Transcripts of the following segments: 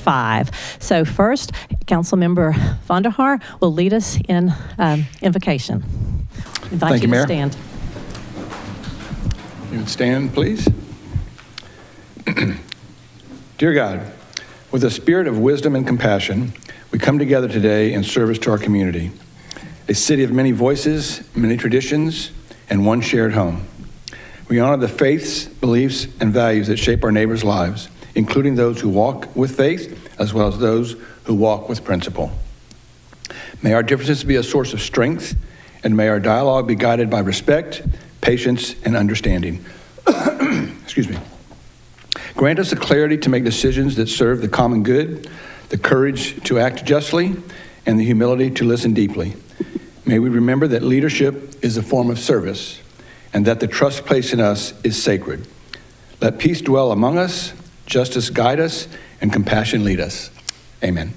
5. So first, Councilmember Vonderhaar will lead us in invocation. Invite Thank you, to Mayor. stand. You would stand, please. Dear God, with a spirit of wisdom and compassion, we come together today in service to our community, a city of many voices, many traditions, and one shared home. We honor the faiths, beliefs, and values that shape our neighbors' lives, including those who walk with faith, as well as those who walk with principle. May our differences be a source of strength, and may our dialogue be guided by respect, patience, and understanding. Excuse me. Grant us the clarity to make decisions that serve the common good, the courage to act justly, and the humility to listen deeply. May we remember that leadership is a form of service, and that the trust placed in us is sacred. Let peace dwell among us, justice guide us, and compassion lead us. Amen.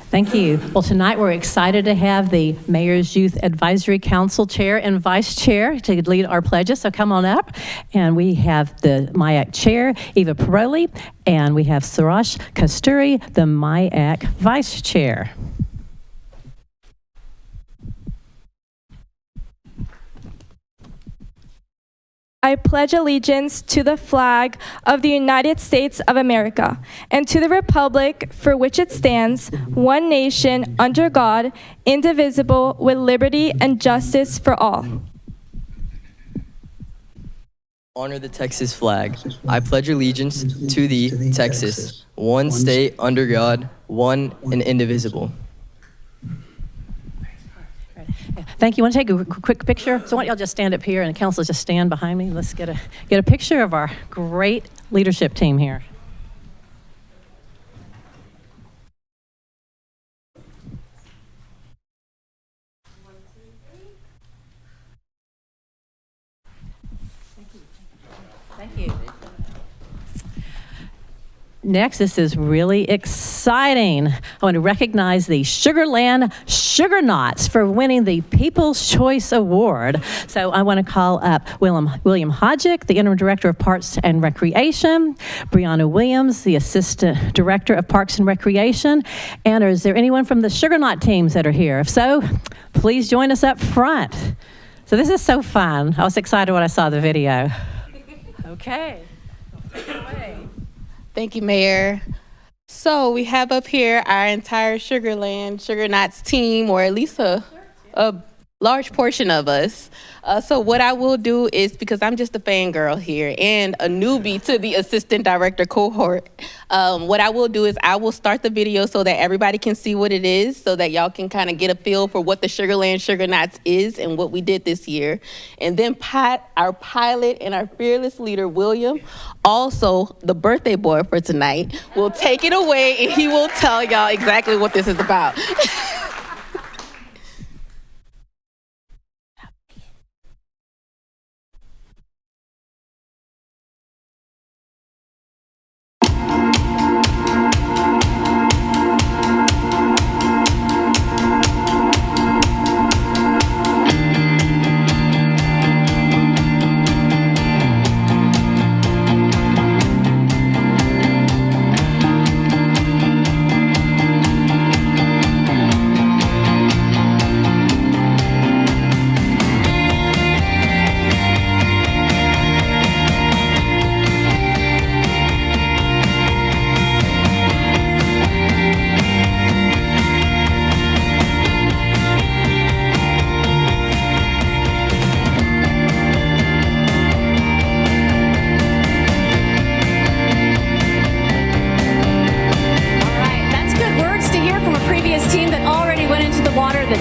Thank you. Well, tonight we're excited to have the Mayor's Youth Advisory Council Chair and Vice Chair to lead our pledges, so come on up. And we have the MIAC Chair, Eva Paroli, and we have Surash Kasturi, the MIAC Vice Chair. I pledge allegiance to the flag of the United States of America and to the republic for which it stands, one nation, under God, indivisible, with liberty and justice for all. Honor the Texas flag. I pledge allegiance to the Texas, one state under God, one and indivisible. Thank you. Want to take a quick picture? So why don't y'all just stand up here and the council just stand behind me. Let's get a picture of our great leadership team here. Thank you. Next, this is really exciting. I want to recognize the Sugarland Sugernauts for winning the People's Choice Award. So I want to call up William Hodgick, the Interim Director of Parks and Recreation, Brianna Williams, the Assistant Director of Parks and Recreation, and is there anyone from the Sugarnaut teams that are here? If so, please join us up front. So this is so fun. I was excited when I saw the video. Okay, take it away. Thank you, Mayor. So we have up here our entire Sugarland Sugernauts team, or at least a large portion of us. So what I will do is, because I'm just a fangirl here and a newbie to the assistant director cohort, what I will do is I will start the video so that everybody can see what it is, so that y'all can kind of get a feel for what the Sugarland Sugernauts is and what we did this year. And then our pilot and our fearless leader, William, also the birthday boy for tonight, will take it away and he will tell y'all exactly what this is about.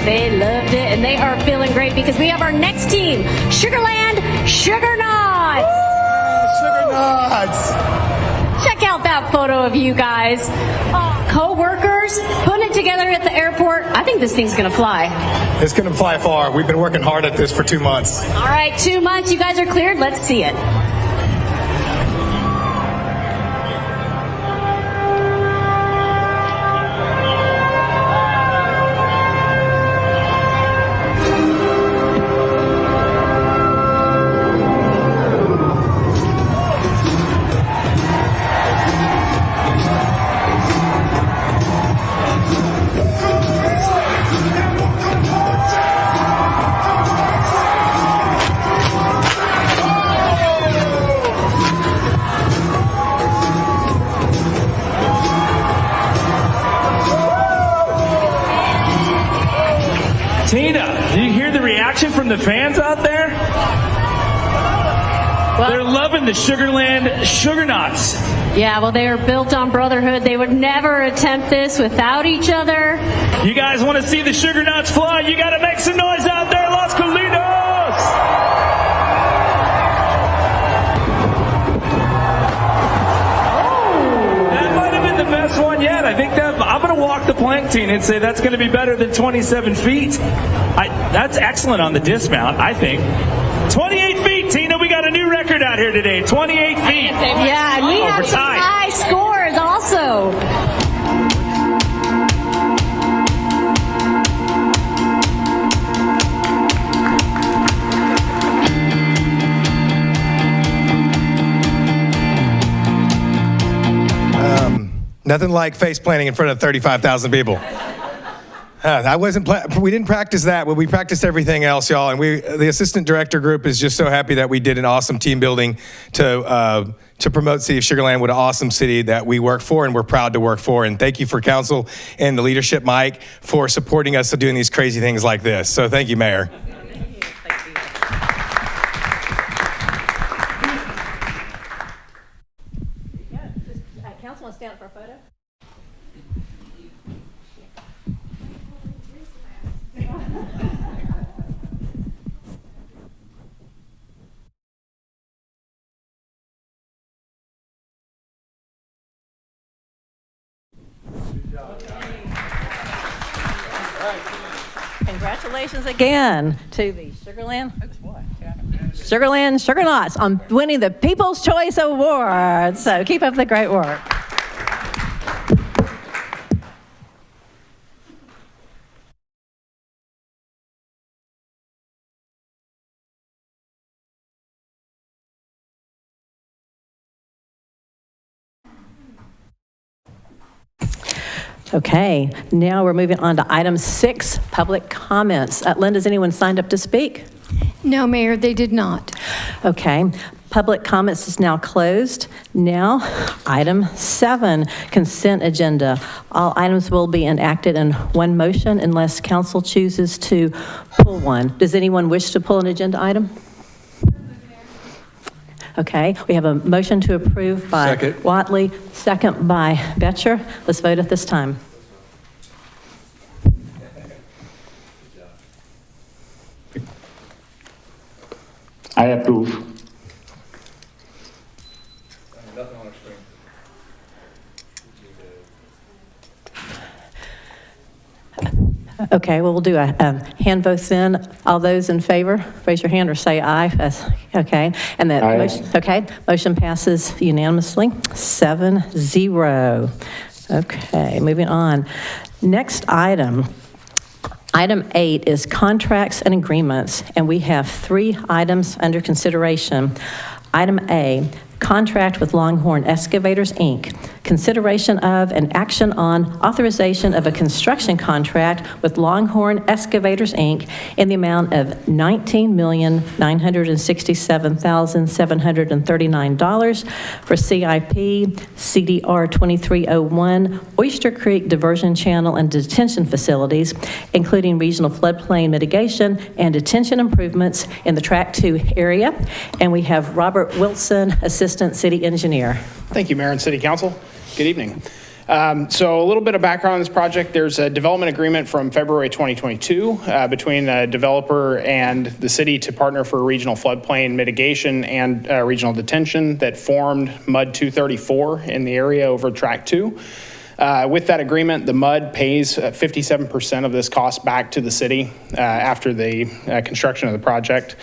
They loved it, and they are feeling great because we have our next team, Sugarland Sugernauts. Sugernauts. Check out that photo of you guys. Co-workers, putting it together at the airport. I think this thing's going to fly. It's going to fly far. We've been working hard at this for 2 months. All right, 2 months. You guys are cleared. Let's see it. Tina, do you hear the reaction from the fans out there? They're loving the Sugarland Sugarnots. Yeah, well, they are built on brotherhood. They would never attempt this without each other. You guys want to see the Sugarnots fly? You got to make some noise out there, Los Colinos! That might have been the best one yet. I think that I'm going to walk the plank, Tina, and say that's going to be better than 27 feet. That's excellent on the dismount, I think. 28 feet, Tina. We got a new record out here today. 28 feet. Yeah, and we have some high scores also. Nothing like face planting in front of 35,000 people. We didn't practice that, but we practiced everything else, y'all. And the assistant director group is just so happy that we did an awesome team building to promote City of Sugar Land. What an awesome city that we work for and we're proud to work for. And thank you for council and the leadership, Mike, for supporting us doing these crazy things like this. So thank you, Mayor. Council, want to stand up for a photo? Congratulations again to the Sugarland Sugarnots on winning the People's Choice Award. So keep up the great work. Okay, now we're moving on to item 6, public comments. Linda, has anyone signed up to speak? No, Mayor, they did not. Okay, public comments is now closed. Now, item 7, consent agenda. All items will be enacted in one motion unless council chooses to pull one. Does anyone wish to pull an agenda item? Okay, we have a motion to approve by Second. Watley, second by Betcher. Let's vote at this time. I approve. Okay, well, we'll do a hand vote then. All those in favor, raise your hand or say aye. Okay, and that Aye. motion passes unanimously, 7-0. Okay, moving on. Next item. Item 8 is contracts and agreements, and we have 3 items under consideration. Item A, contract with Longhorn Excavators, Inc. Consideration of and action on authorization of a construction contract with Longhorn Excavators, Inc. in the amount of $19,967,739 for CIP CDR 2301 Oyster Creek Diversion Channel and Detention Facilities, including regional floodplain mitigation and detention improvements in the Track 2 area. And we have Robert Wilson, Assistant City Engineer. Thank you, Mayor and City Council. Good evening. So a little bit of background on this project. There's a development agreement from February 2022 between the developer and the city to partner for regional floodplain mitigation and regional detention that formed MUD 234 in the area over Track 2. With that agreement, the MUD pays 57% of this cost back to the city after the construction of the project.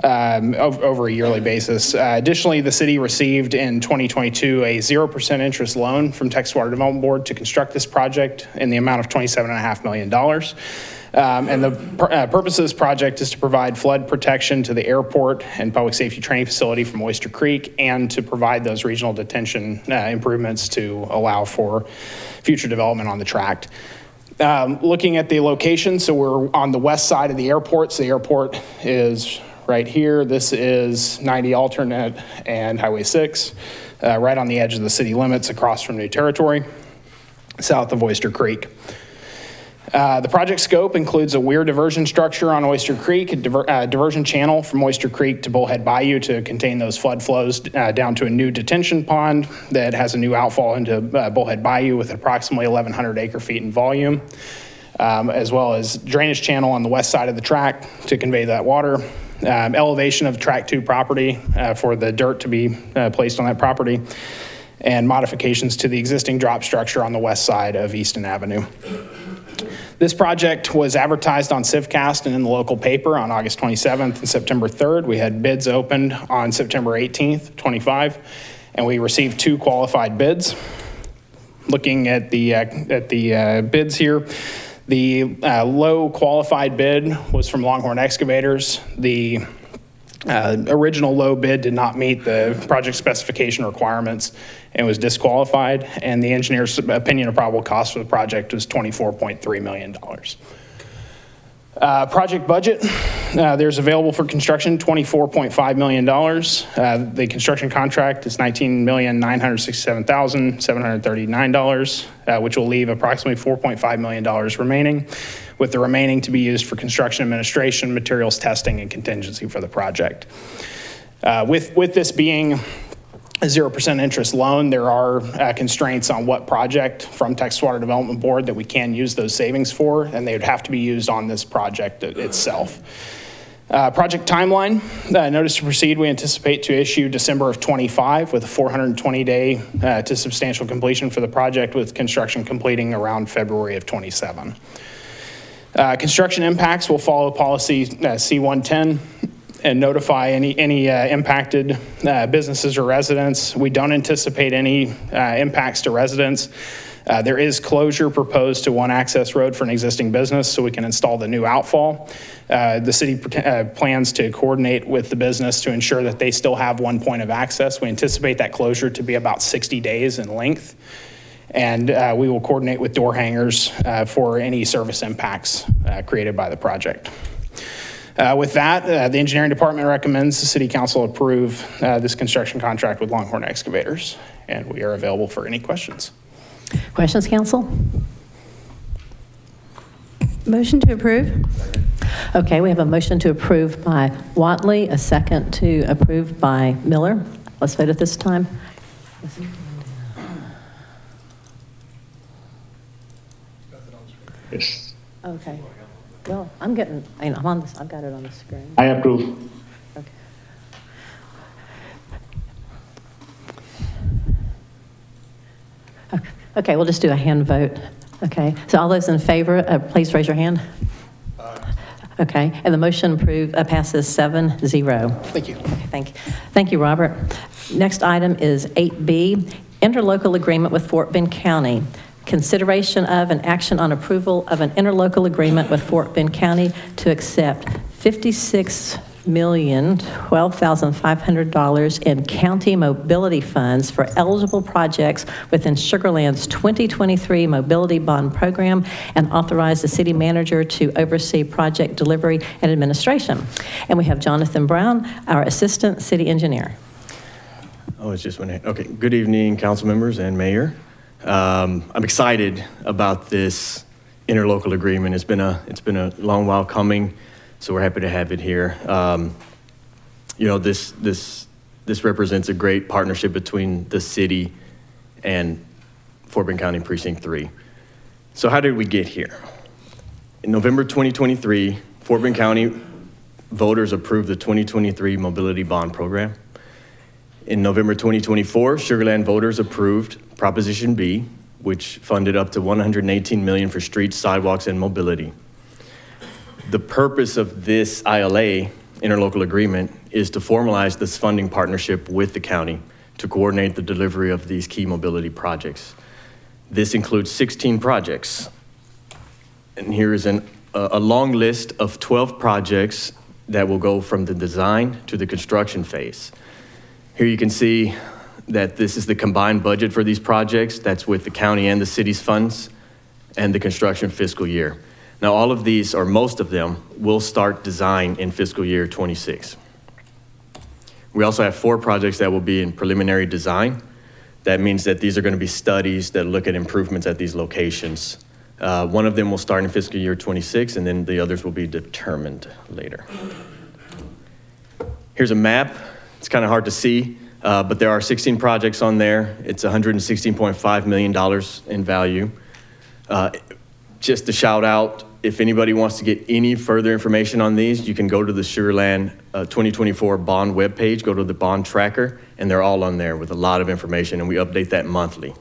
Over a yearly basis. Additionally, the city received in 2022 a 0% interest loan from Texas Water Development Board to construct this project in the amount of $27.5 million. And the purpose of this project is to provide flood protection to the airport and public safety training facility from Oyster Creek and to provide those regional detention improvements to allow for future development on the tract. Looking at the location, so we're on the west side of the airport. So the airport is right here. This is 90 Alternate and Highway 6, right on the edge of the city limits across from New Territory, south of Oyster Creek. The project scope includes a weir diversion structure on Oyster Creek, a diversion channel from Oyster Creek to Bullhead Bayou to contain those flood flows down to a new detention pond that has a new outfall into Bullhead Bayou with approximately 1,100 acre-feet in volume, as well as drainage channel on the west side of the track to convey that water. Elevation of Track 2 property for the dirt to be placed on that property, and modifications to the existing drop structure on the west side of Easton Avenue. This project was advertised on CivCast and in the local paper on August 27th and September 3rd. We had bids opened on September 18th, 25, and we received 2 qualified bids. Looking at the bids here, the low qualified bid was from Longhorn Excavators. The original low bid did not meet the project specification requirements and was disqualified, and the engineer's opinion of probable cost for the project was $24.3 million. Project budget, there's available for construction $24.5 million. The construction contract is $19,967,739, which will leave approximately $4.5 million remaining, with the remaining to be used for construction administration, materials testing, and contingency for the project. With this being a 0% interest loan, there are constraints on what project from Texas Water Development Board that we can use those savings for, and they would have to be used on this project itself. Project timeline, notice to proceed, we anticipate to issue December of 25 with a 420-day to substantial completion for the project, with construction completing around February of 27. Construction impacts will follow policy C-110 and notify any impacted businesses or residents. We don't anticipate any impacts to residents. There is closure proposed to one access road for an existing business so we can install the new outfall. The city plans to coordinate with the business to ensure that they still have one point of access. We anticipate that closure to be about 60 days in length. And we will coordinate with door hangers for any service impacts created by the project. With that, the engineering department recommends the city council approve this construction contract with Longhorn Excavators, and we are available for any questions. Questions, council? Motion to approve. Okay, we have a motion to approve by Watley, a second to approve by Miller. Let's vote at this time. Yes. Okay. Well, I'm on this, I've got it on the screen. I approve. Okay. Okay, we'll just do a hand vote. Okay, so all those in favor, please raise your hand. Okay, and the motion passes 7-0. Thank you. Okay, thank you, Robert. Next item is 8B, interlocal agreement with Fort Bend County. Consideration of and action on approval of an interlocal agreement with Fort Bend County to accept $56,012,500 in county mobility funds for eligible projects within Sugar Land's 2023 Mobility Bond Program, and authorize the city manager to oversee project delivery and administration. And we have Jonathan Brown, our assistant city engineer. Oh, it's just one. Okay. Good evening, council members and mayor. I'm excited about this interlocal agreement. It's been a long while coming, so we're happy to have it here. You know, this represents a great partnership between the city and Fort Bend County Precinct 3. So how did we get here? In November 2023, Fort Bend County voters approved the 2023 Mobility Bond Program. In November 2024, Sugar Land voters approved Proposition B, which funded up to $118 million for streets, sidewalks, and mobility. The purpose of this ILA, interlocal agreement, is to formalize this funding partnership with the county to coordinate the delivery of these key mobility projects. This includes 16 projects. And here is a long list of 12 projects that will go from the design to the construction phase. Here you can see that this is the combined budget for these projects. That's with the county and the city's funds and the construction fiscal year. Now, all of these, or most of them, will start design in fiscal year 26. We also have 4 projects that will be in preliminary design. That means that these are going to be studies that look at improvements at these locations One of them will start in fiscal year 26, and then the others will be determined later. Here's a map. It's kind of hard to see, but there are 16 projects on there. It's $116.5 million in value. Just to shout out, if anybody wants to get any further information on these, you can go to the Sugar Land 2024 bond webpage, go to the bond tracker, and they're all on there with a lot of information, and we update that monthly.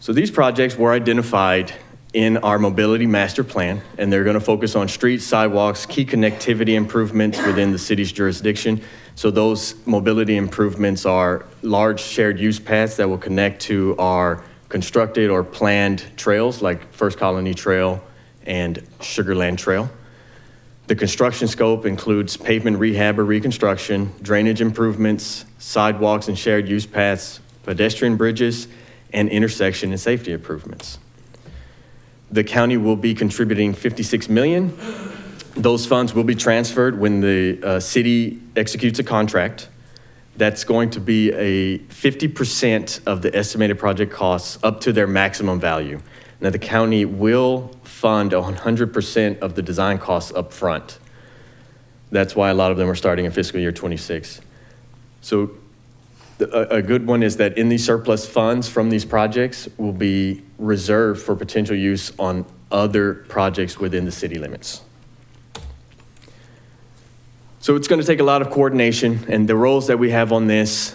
So these projects were identified in our mobility master plan, and they're going to focus on streets, sidewalks, key connectivity improvements within the city's jurisdiction. So those mobility improvements are large shared use paths that will connect to our constructed or planned trails like First Colony Trail and Sugar Land Trail. The construction scope includes pavement rehab or reconstruction, drainage improvements, sidewalks and shared use paths, pedestrian bridges, and intersection and safety improvements. The county will be contributing $56 million. Those funds will be transferred when the city executes a contract. That's going to be a 50% of the estimated project costs up to their maximum value. Now the county will fund 100% of the design costs up front. That's why a lot of them are starting in fiscal year 26. So a good one is that in these surplus funds from these projects will be reserved for potential use on other projects within the city limits. So it's going to take a lot of coordination, and the roles that we have on this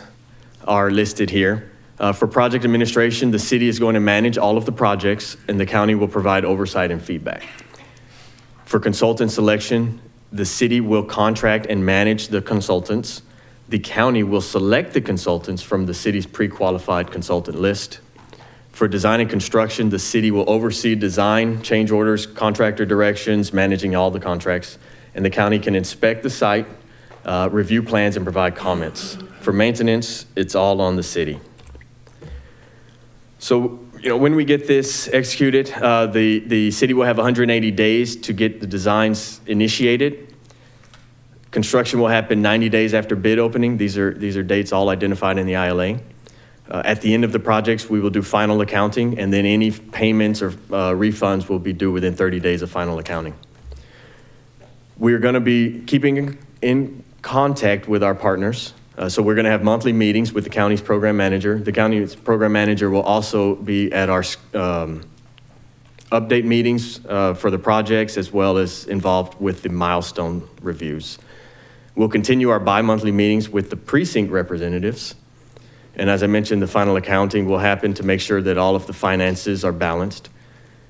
are listed here. For project administration, the city is going to manage all of the projects, and the county will provide oversight and feedback. For consultant selection, the city will contract and manage the consultants. The county will select the consultants from the city's pre-qualified consultant list. For design and construction, the city will oversee design, change orders, contractor directions, managing all the contracts, and the county can inspect the site, review plans, and provide comments. For maintenance, it's all on the city. So, when we get this executed, the city will have 180 days to get the designs initiated. Construction will happen 90 days after bid opening. These are dates all identified in the ILA. At the end of the projects, we will do final accounting, and then any payments or refunds will be due within 30 days of final accounting. We're going to be keeping in contact with our partners. So we're going to have monthly meetings with the county's program manager. The county's program manager will also be at our update meetings for the projects, as well as involved with the milestone reviews. We'll continue our bi-monthly meetings with the precinct representatives. And as I mentioned, the final accounting will happen to make sure that all of the finances are balanced.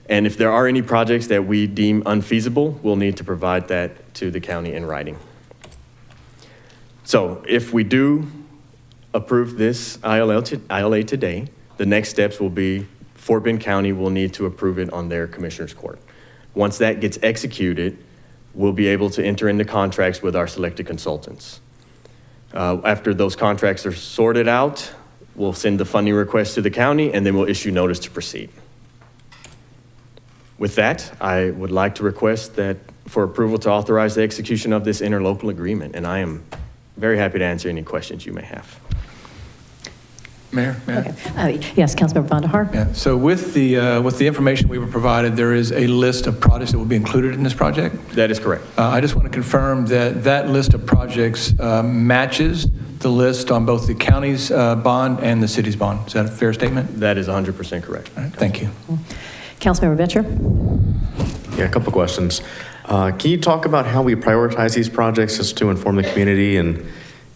And if there are any projects that we deem unfeasible, we'll need to provide that to the county in writing. So if we do approve this ILA today, the next steps will be Fort Bend County will need to approve it on their commissioner's court. Once that gets executed, we'll be able to enter into contracts with our selected consultants. After those contracts are sorted out, we'll send the funding request to the county, and then we'll issue notice to proceed. With that, I would like to request that for approval to authorize the execution of this interlocal agreement, and I am very happy to answer any questions you may have. Mayor? Okay. Yes, Councilmember Von der Haar. Yeah. So with the information we were provided, there is a list of projects that will be included in this project? That is correct. I just want to confirm that that list of projects matches the list on both the county's bond and the city's bond. Is that a fair statement? That is 100% correct. All right, thank you. Councilmember Vetcher. Yeah, a couple questions. Can you talk about how we prioritize these projects just to inform the community and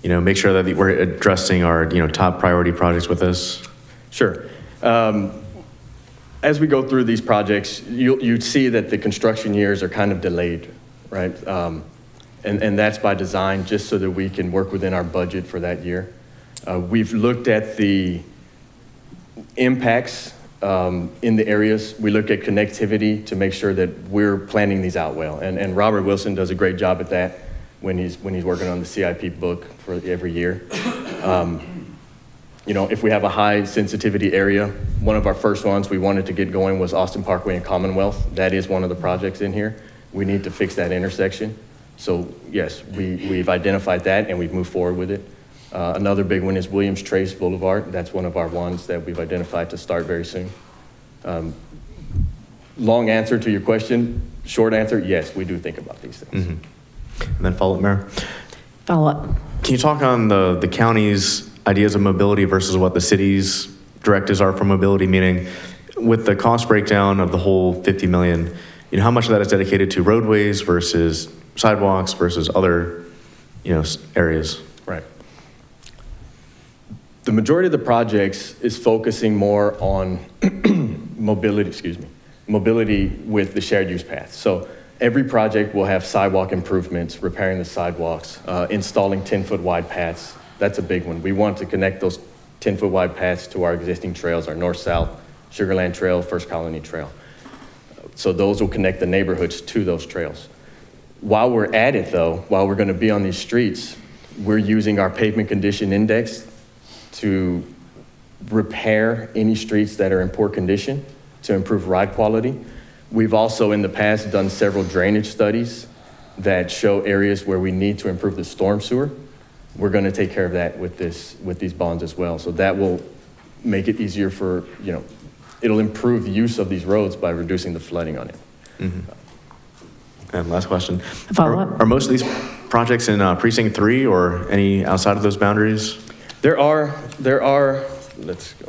make sure that we're addressing our, top priority projects with this? Sure. As we go through these projects, you'd see that the construction years are kind of delayed, right? And that's by design, just so that we can work within our budget for that year. We've looked at the impacts in the areas. We look at connectivity to make sure that we're planning these out well. And Robert Wilson does a great job at that when he's working on the CIP book for every year. If we have a high sensitivity area, one of our first ones we wanted to get going was Austin Parkway and Commonwealth. That is one of the projects in here. We need to fix that intersection. So yes, we've identified that and we've moved forward with it. Another big one is Williams Trace Boulevard. That's one of our ones that we've identified to start very soon. Long answer to your question, short answer, yes, we do think about these things. And then follow up, Mayor. Follow up. Can you talk on the county's ideas of mobility versus what the city's directives are for mobility? Meaning, with the cost breakdown of the whole 50 million, how much of that is dedicated to roadways versus sidewalks versus other, areas? Right. The majority of the projects is focusing more on mobility with the shared use path. So every project will have sidewalk improvements, repairing the sidewalks, installing 10-foot wide paths. That's a big one. We want to connect those 10-foot wide paths to our existing trails, our north-south, Sugar Land Trail, First Colony Trail. So those will connect the neighborhoods to those trails. While we're at it though, while we're gonna be on these streets, we're using our pavement condition index to repair any streets that are in poor condition to improve ride quality. We've also in the past done several drainage studies that show areas where we need to improve the storm sewer. We're gonna take care of that with these bonds as well. So that will make it easier for, it'll improve the use of these roads by reducing the flooding on it. And last question. Follow-up. Are most of these projects in Precinct 3 or any outside of those boundaries? There are, let's go.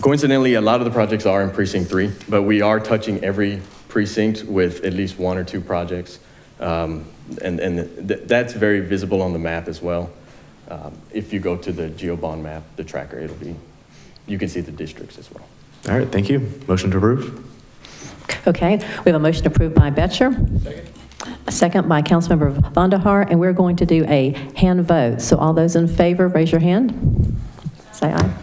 Coincidentally, a lot of the projects are in Precinct 3, but we are touching every precinct with at least one or two projects. That's very visible on the map as well. If you go to the GeoBond map, the tracker, you can see the districts as well. All right, thank you. Motion to approve? Okay, we have a motion approved by Betcher. Second. A second by Councilmember Vandahar, and we're going to do a hand vote. So all those in favor, raise your hand. Say aye.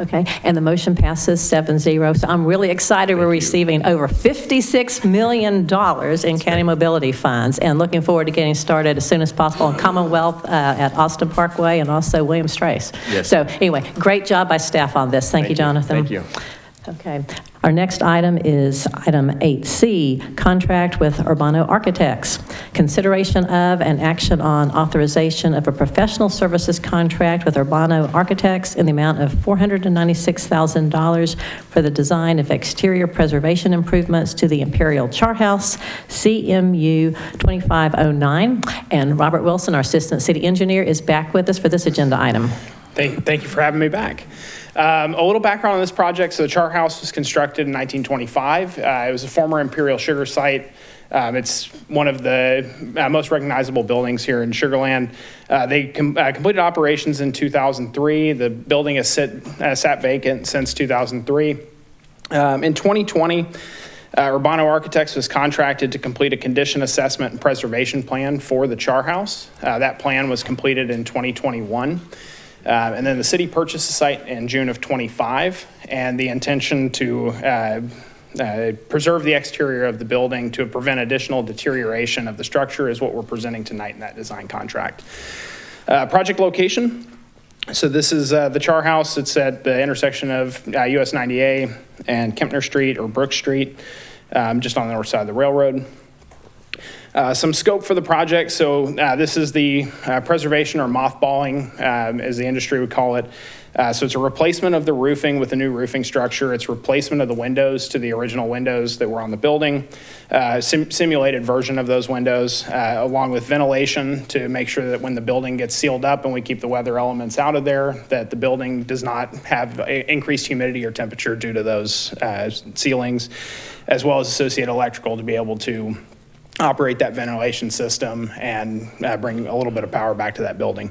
Okay, and the motion passes 7-0. So I'm really excited we're receiving over $56 million in county mobility funds, and looking forward to getting started as soon as possible on Commonwealth at Austin Parkway and also William Strace. Yes. So anyway, great job by staff on this. Thank you, Jonathan. Thank you. Okay. Our next item is item 8C, contract with Urbano Architects. Consideration of and action on authorization of a professional services contract with Urbano Architects in the amount of $496,000 for the design of exterior preservation improvements to the Imperial Chart House, CMU 2509. And Robert Wilson, our Assistant City Engineer, is back with us for this agenda item. Thank you for having me back. A little background on this project. So the Chart House was constructed in 1925. It was a former Imperial Sugar site. It's one of the most recognizable buildings here in Sugar Land. They completed operations in 2003. The building has sat vacant since 2003. In 2020, Urbano Architects was contracted to complete a condition assessment and preservation plan for the Chart House. That plan was completed in 2021. And then the city purchased the site in June of 25, and the intention to preserve the exterior of the building to prevent additional deterioration of the structure is what we're presenting tonight in that design contract. Project location. So this is the Chart House. It's at the intersection of US 90A and Kempner Street or Brook Street, just on the north side of the railroad. Some scope for the project. So this is the preservation or mothballing, as the industry would call it. So it's a replacement of the roofing with a new roofing structure. It's replacement of the windows to the original windows that were on the building, simulated version of those windows, along with ventilation to make sure that when the building gets sealed up and we keep the weather elements out of there, that the building does not have increased humidity or temperature due to those ceilings, as well as associated electrical to be able to operate that ventilation system and bring a little bit of power back to that building.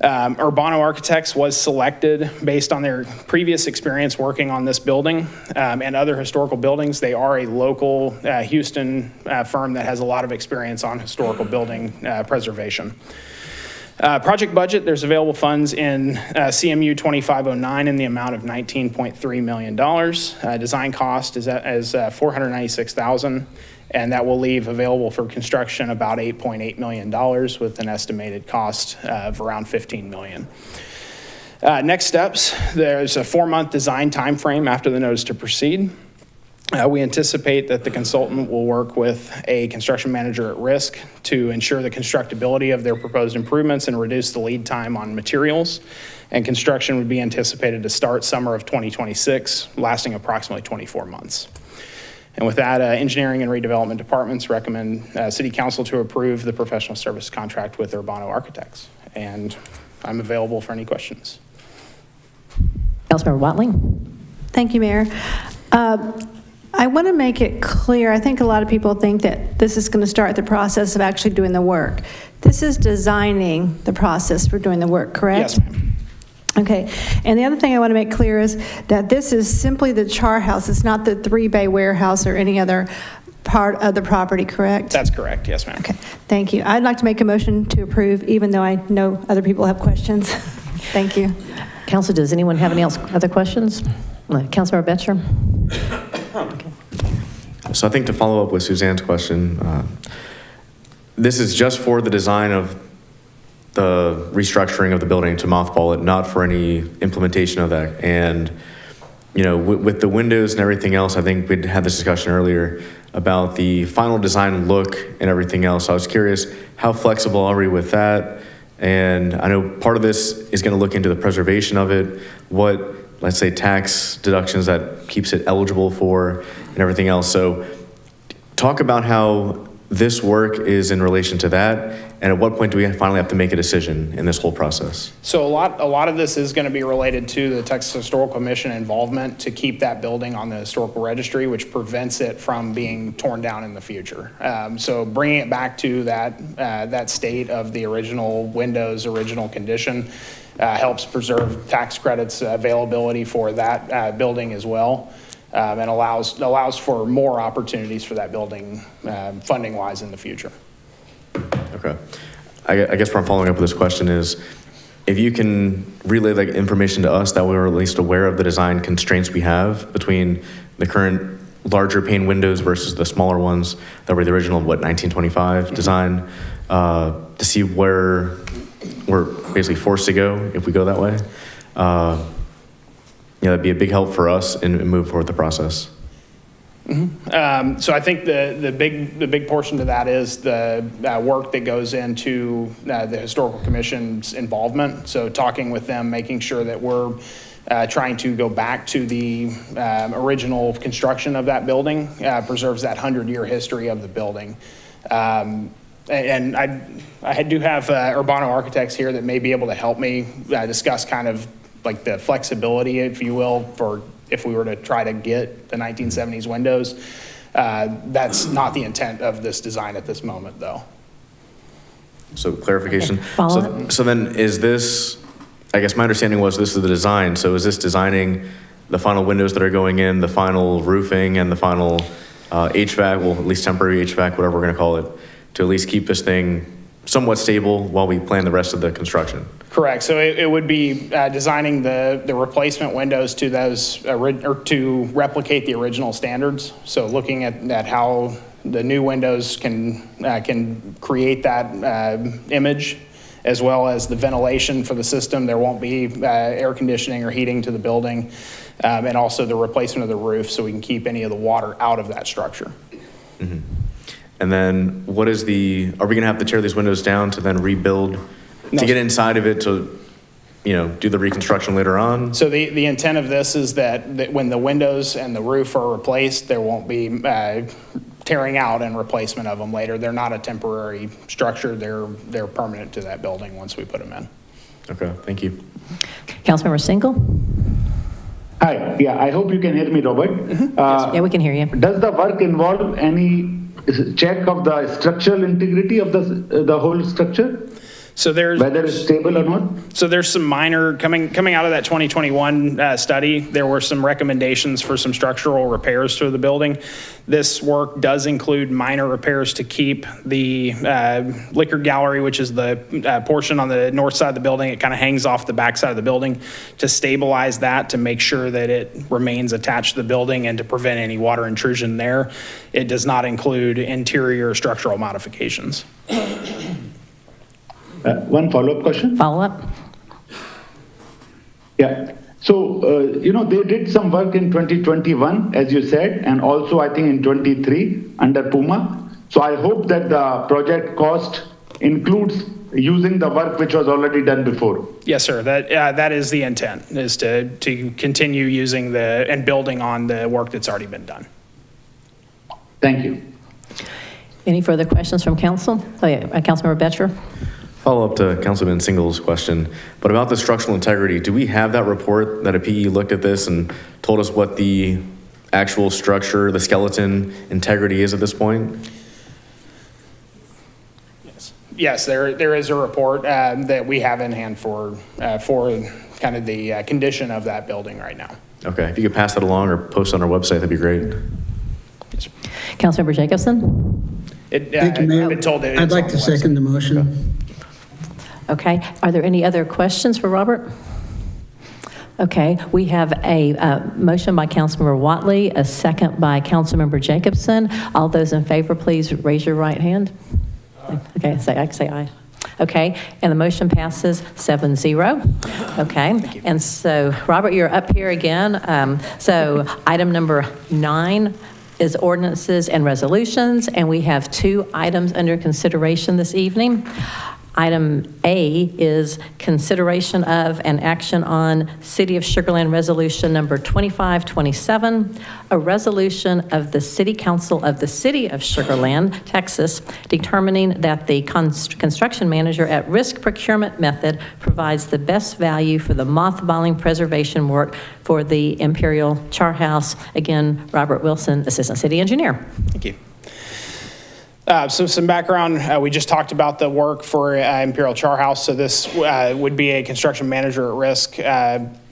Urbano Architects was selected based on their previous experience working on this building and other historical buildings. They are a local Houston firm that has a lot of experience on historical building preservation. Project budget, there's available funds in CMU 2509 in the amount of $19.3 million. Design cost is $496,000. And that will leave available for construction about $8.8 million with an estimated cost of around $15 million. Next steps, there's a 4-month design timeframe after the notice to proceed. We anticipate that the consultant will work with a construction manager at risk to ensure the constructability of their proposed improvements and reduce the lead time on materials. and construction would be anticipated to start summer of 2026, lasting approximately 24 months. And with that, Engineering and Redevelopment Departments recommend City Council to approve the professional service contract with Urbano Architects. And I'm available for any questions. Councilmember Watling? Thank you, Mayor. I want to make it clear, I think a lot of people think that this is going to start the process of actually doing the work. This is designing the process for doing the work, correct? Yes, ma'am. Okay, and the other thing I want to make clear is that this is simply the char house. It's not the 3-bay warehouse or any other part of the property, correct? That's correct, yes, ma'am. Okay, thank you. I'd like to make a motion to approve, even though I know other people have questions. Thank you. Council, does anyone have any other questions? Councilmember Betcher? So I think to follow up with Suzanne's question, this is just for the design of the restructuring of the building to mothball it, not for any implementation of that. And, you know, with the windows and everything else, I think we'd had this discussion earlier about the final design look and everything else. I was curious, how flexible are we with that? And I know part of this is going to look into the preservation of it, what, let's say, tax deductions that keeps it eligible for, and everything else. So talk about how this work is in relation to that, and at what point do we finally have to make a decision in this whole process? So a lot of this is going to be related to the Texas Historical Commission involvement to keep that building on the historical registry, which prevents it from being torn down in the future. So bringing it back to that state of the original windows, original condition, helps preserve tax credits availability for that building as well. And allows for more opportunities for that building funding-wise in the future. Okay. I guess where I'm following up with this question is, if you can relay that information to us, that we're at least aware of the design constraints we have between the current larger pane windows versus the smaller ones that were the original, 1925 design, to see where we're basically forced to go if we go that way. That'd be a big help for us and move forward the process. Mm-hmm. So I think the big portion to that is the work that goes into the Historical Commission's involvement. So talking with them, making sure that we're trying to go back to the original construction of that building, preserves that 100-year history of the building. And I do have Urbano Architects here that may be able to help me discuss kind of like the flexibility, if you will, for if we were to try to get the 1970s windows. That's not the intent of this design at this moment, though. So clarification. Okay. So then is this, I guess my understanding was this is the design. So is this designing the final windows that are going in, the final roofing, and the final HVAC, well, at least temporary HVAC, whatever we're going to call it, to at least keep this thing somewhat stable while we plan the rest of the construction? Correct. So it would be designing the replacement windows to those or to replicate the original standards. So looking at how the new windows can create that image, as well as the ventilation for the system. There won't be air conditioning or heating to the building, and also the replacement of the roof so we can keep any of the water out of that structure. Mm-hmm. And then are we going to have to tear these windows down to then rebuild, to get inside of it to, do the reconstruction later on? So the intent of this is that when the windows and the roof are replaced, there won't be tearing out and replacement of them later. They're not a temporary structure. They're permanent to that building once we put them in. Okay, thank you. Councilmember Single? Hi, yeah, I hope you can hear me, Robert. Yeah, we can hear you. Does the work involve any check of the structural integrity of the whole structure? So whether it's stable or not? So there's some minor, coming out of that 2021 study, there were some recommendations for some structural repairs to the building. This work does include minor repairs to keep the liquor gallery, which is the portion on the north side of the building. It kind of hangs off the back side of the building, to stabilize that, to make sure that it remains attached to the building and to prevent any water intrusion there. It does not include interior structural modifications. One follow-up question? Follow-up? Yeah. So, they did some work in 2021, as you said, and also I think in 23 under Puma. So I hope that the project cost includes using the work which was already done before. Yes, sir. That is the intent, is to continue using and building on the work that's already been done. Thank you. Any further questions from council? Oh, yeah, Councilmember Betcher. Follow up to Councilman Single's question, but about the structural integrity, do we have that report that a PE looked at this and told us what the actual structure, the skeleton integrity is at this point? Yes, there is a report that we have in hand for kind of the condition of that building right now. Okay, if you could pass that along or post on our website, that'd be great. Councilmember Jacobson? Thank you, Mayor. I've been told that it's I'd like on to the website. second the motion. Okay, are there any other questions for Robert? Okay, we have a motion by Councilmember Watley, a second by Councilmember Jacobson. All those in favor, please raise your right hand. Okay, say aye. Okay, and the motion passes 7-0. Okay, and so Robert, you're up here again. So item number 9 is ordinances and resolutions, and we have 2 items under consideration this evening. Item A is consideration of and action on City of Sugar Land Resolution number 2527, a resolution of the City Council of the City of Sugar Land, Texas, determining that the construction manager at risk procurement method provides the best value for the mothballing preservation work for the Imperial Char House. Again, Robert Wilson, Assistant City Engineer. Thank you. So some background, we just talked about the work for Imperial Char House. So this would be a construction manager at risk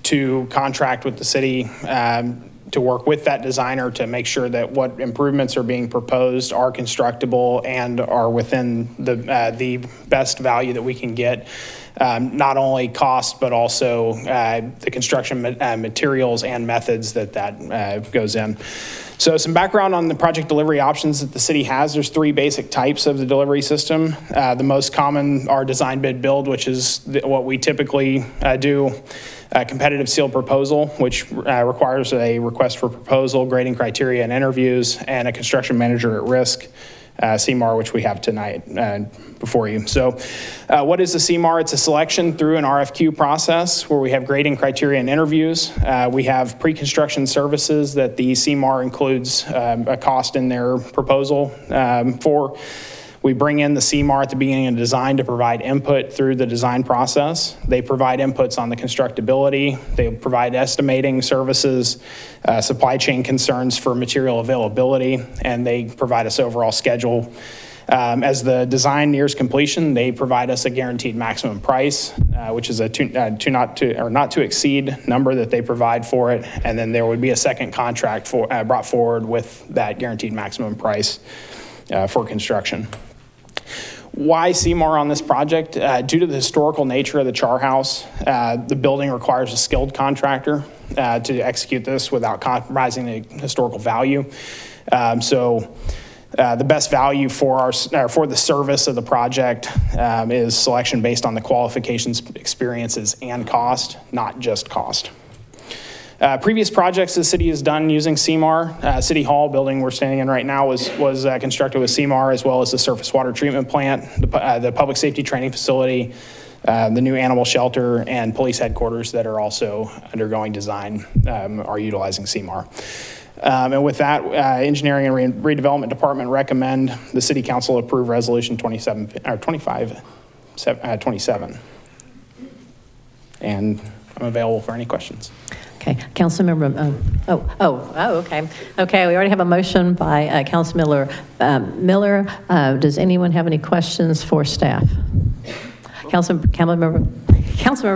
to contract with the city to work with that designer to make sure that what improvements are being proposed are constructible and are within the best value that we can get. Not only cost, but also the construction materials and methods that goes in. So some background on the project delivery options that the city has. There's 3 basic types of the delivery system. The most common are design bid build, which is what we typically do. Competitive sealed proposal, which requires a request for proposal, grading criteria and interviews, and a construction manager at risk. CMAR, which we have tonight before you. So what is the CMAR? It's a selection through an RFQ process where we have grading criteria and interviews. We have pre-construction services that the CMAR includes a cost in their proposal for. We bring in the CMAR at the beginning of design to provide input through the design process. They provide inputs on the constructability. They provide estimating services, supply chain concerns for material availability, and they provide us overall schedule. As the design nears completion, they provide us a guaranteed maximum price, which is a not to exceed number that they provide for it, and then there would be a second contract brought forward with that guaranteed maximum price for construction. Why CMAR on this project? Due to the historical nature of the Char House, the building requires a skilled contractor to execute this without compromising the historical value. The best value for the service of the project is selection based on the qualifications, experiences, and cost, not just cost. Previous projects the city has done using CMAR. City Hall building we're standing in right now was constructed with CMAR, as well as the surface water treatment plant, the public safety training facility, the new animal shelter, and police headquarters that are also undergoing design are utilizing CMAR. And with that, Engineering and Redevelopment Department recommend the City Council approve Resolution 2527. And I'm available for any questions. Okay, Councilmember, okay. Okay, we already have a motion by Councilmember Miller. Does anyone have any questions for staff? Councilmember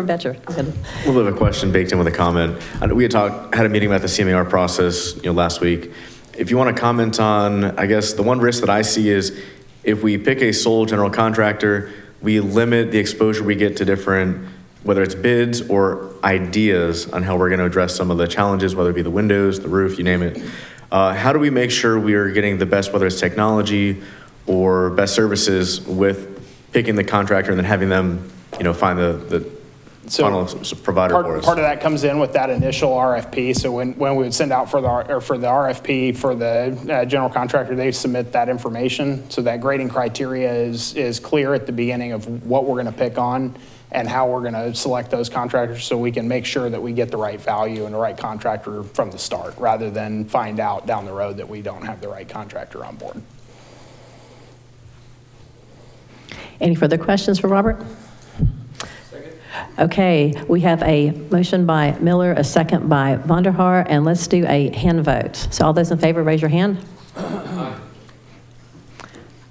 Betcher. A little bit of a question baked in with a comment. We had a meeting about the CMAR process, last week. If you want to comment on, I guess the one risk that I see is if we pick a sole general contractor, we limit the exposure we get to different, whether it's bids or ideas on how we're going to address some of the challenges, whether it be the windows, the roof, you name it. How do we make sure we are getting the best, whether it's technology or best services, with picking the contractor and then having them, find the So final provider for us. Part of that comes in with that initial RFP. So when we would send out for the RFP for the general contractor, they submit that information. So that grading criteria is clear at the beginning of what we're going to pick on and how we're going to select those contractors, so we can make sure that we get the right value and the right contractor from the start, rather than find out down the road that we don't have the right contractor on board. Any further questions for Robert? Okay, we have a motion by Miller, a second by Vonderhaar, and let's do a hand vote. So all those in favor, raise your hand.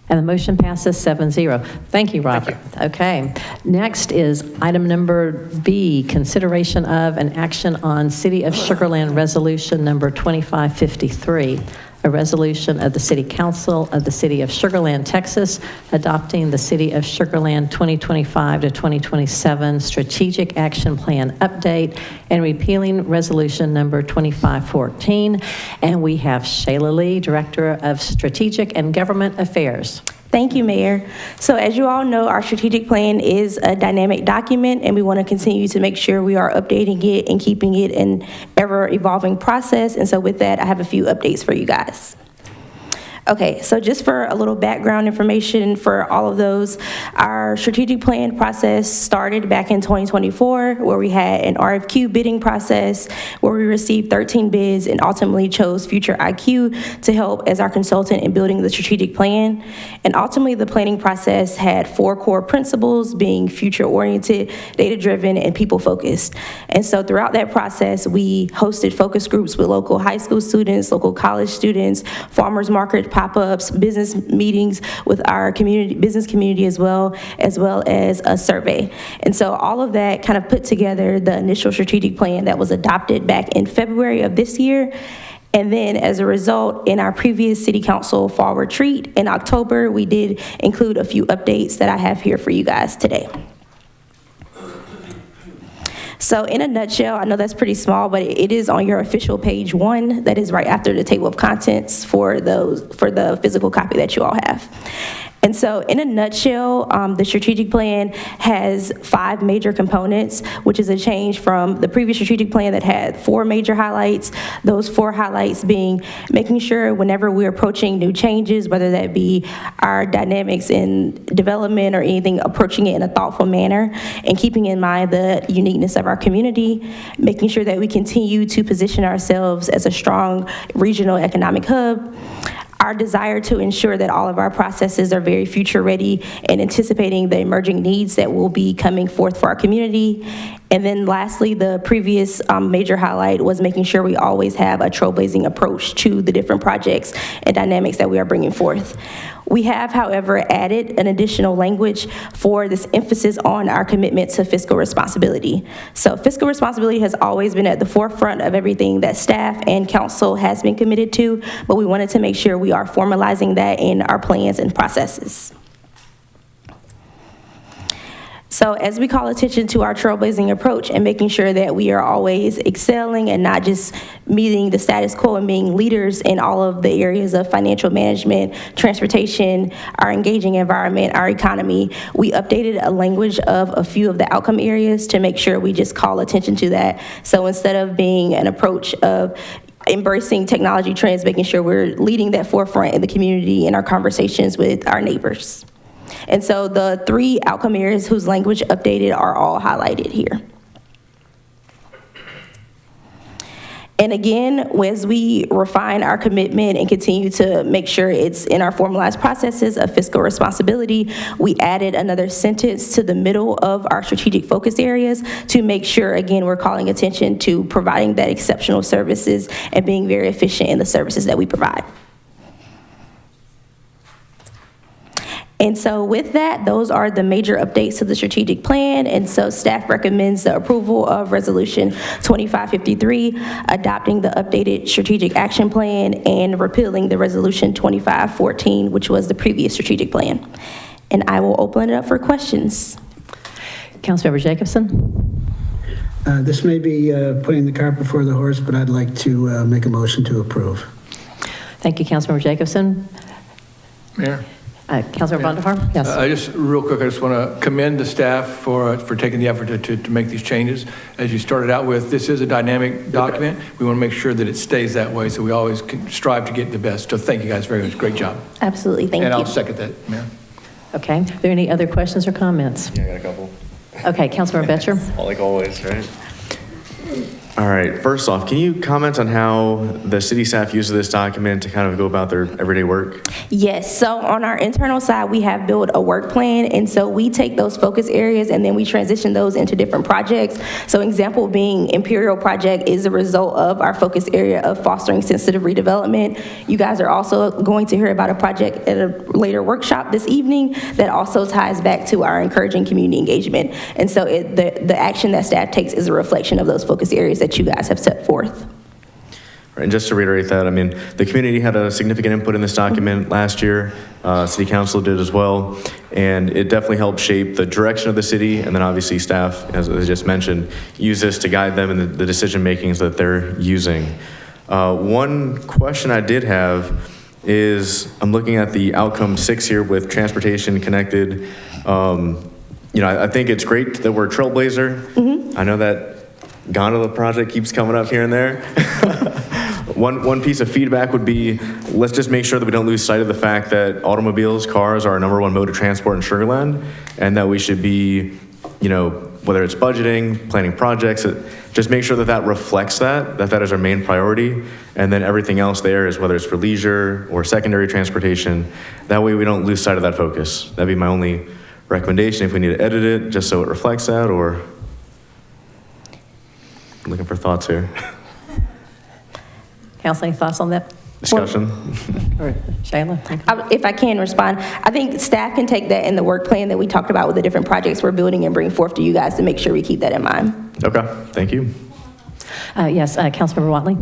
And the motion passes 7-0. Thank you, Robert. Okay, next is item number B, consideration of an action on City of Sugar Land Resolution number 2553, a resolution of the City Council of the City of Sugar Land, Texas, adopting the City of Sugar Land 2025 to 2027 Strategic Action Plan update and repealing resolution number 2514. And we have Shayla Lee, Director of Strategic and Government Affairs. Thank you, Mayor. So as you all know, our strategic plan is a dynamic document, and we want to continue to make sure we are updating it and keeping it an ever-evolving process. And so with that, I have a few updates for you guys. Okay, so just for a little background information for all of those, our strategic plan process started back in 2024, where we had an RFQ bidding process where we received 13 bids and ultimately chose Future IQ to help as our consultant in building the strategic plan. And ultimately, the planning process had 4 core principles, being future-oriented, data-driven, and people-focused. And so throughout that process, we hosted focus groups with local high school students, local college students, farmers market pop-ups, business meetings with our community, business community as well as a survey. And so all of that kind of put together the initial strategic plan that was adopted back in February of this year. And then as a result, in our previous city council fall retreat in October, we did include a few updates that I have here for you guys today. So in a nutshell, I know that's pretty small, but it is on your official page 1. That is right after the table of contents for the physical copy that you all have. And so in a nutshell, the strategic plan has 5 major components, which is a change from the previous strategic plan that had 4 major highlights. Those 4 highlights being making sure whenever we're approaching new changes, whether that be our dynamics in development or anything, approaching it in a thoughtful manner and keeping in mind the uniqueness of our community, making sure that we continue to position ourselves as a strong regional economic hub, our desire to ensure that all of our processes are very future ready and anticipating the emerging needs that will be coming forth for our community. And then lastly, the previous major highlight was making sure we always have a trailblazing approach to the different projects and dynamics that we are bringing forth. We have, however, added an additional language for this emphasis on our commitment to fiscal responsibility. So fiscal responsibility has always been at the forefront of everything that staff and council has been committed to, but we wanted to make sure we are formalizing that in our plans and processes. So as we call attention to our trailblazing approach and making sure that we are always excelling and not just meeting the status quo and being leaders in all of the areas of financial management, transportation, our engaging environment, our economy, we updated a language of a few of the outcome areas to make sure we just call attention to that. So instead of being an approach of embracing technology trends, making sure we're leading that forefront in the community in our conversations with our neighbors. And so the 3 outcome areas whose language updated are all highlighted here. And again, as we refine our commitment and continue to make sure it's in our formalized processes of fiscal responsibility, we added another sentence to the middle of our strategic focus areas to make sure, again, we're calling attention to providing that exceptional services and being very efficient in the services that we provide. And so with that, those are the major updates to the strategic plan. And so staff recommends the approval of Resolution 2553, adopting the updated strategic action plan and repealing the Resolution 2514, which was the previous strategic plan. And I will open it up for questions. Councilmember Jacobson. This may be putting the cart before the horse, but I'd like to make a motion to approve. Thank you, Councilmember Jacobson. Mayor? Councilor Vonderhaar? Yes. Just real quick, I just want to commend the staff for taking the effort to make these changes. As you started out with, this is a dynamic document. We want to make sure that it stays that way, so we always can strive to get the best. So thank you guys very much. Great job. Absolutely, thank you. And I'll second that, Mayor. Okay. Are there any other questions or comments? Yeah, I got a couple. Okay, Councilmember Betcher. Like always, right? All right, first off, can you comment on how the city staff uses this document to kind of go about their everyday work? Yes, so on our internal side, we have built a work plan, and so we take those focus areas and then we transition those into different projects. So example being Imperial Project is a result of our focus area of fostering sensitive redevelopment. You guys are also going to hear about a project at a later workshop this evening that also ties back to our encouraging community engagement. And so the action that staff takes is a reflection of those focus areas that you guys have set forth. Right, and just to reiterate that, I mean, the community had a significant input in this document last year. City Council did as well, and it definitely helped shape the direction of the city. And then obviously staff, as I just mentioned, use this to guide them in the decision makings that they're using. One question I did have is, I'm looking at the outcome 6 here with transportation connected. I think it's great that we're a trailblazer. I know that gondola project keeps coming up here and there. One piece of feedback would be, let's just make sure that we don't lose sight of the fact that automobiles, cars are our #1 mode of transport in Sugar Land, and that we should be, whether it's budgeting, planning projects, just make sure that reflects that is our main priority, and then everything else there is whether it's for leisure or secondary transportation. That way we don't lose sight of that focus. That'd be my only recommendation if we need to edit it, just so it reflects that, or I'm looking for thoughts here. Council, any thoughts on that? Discussion. Or Shayla? If I can respond, I think staff can take that in the work plan that we talked about with the different projects we're building and bring forth to you guys to make sure we keep that in mind. Okay, thank you. Yes, Councilmember Watley.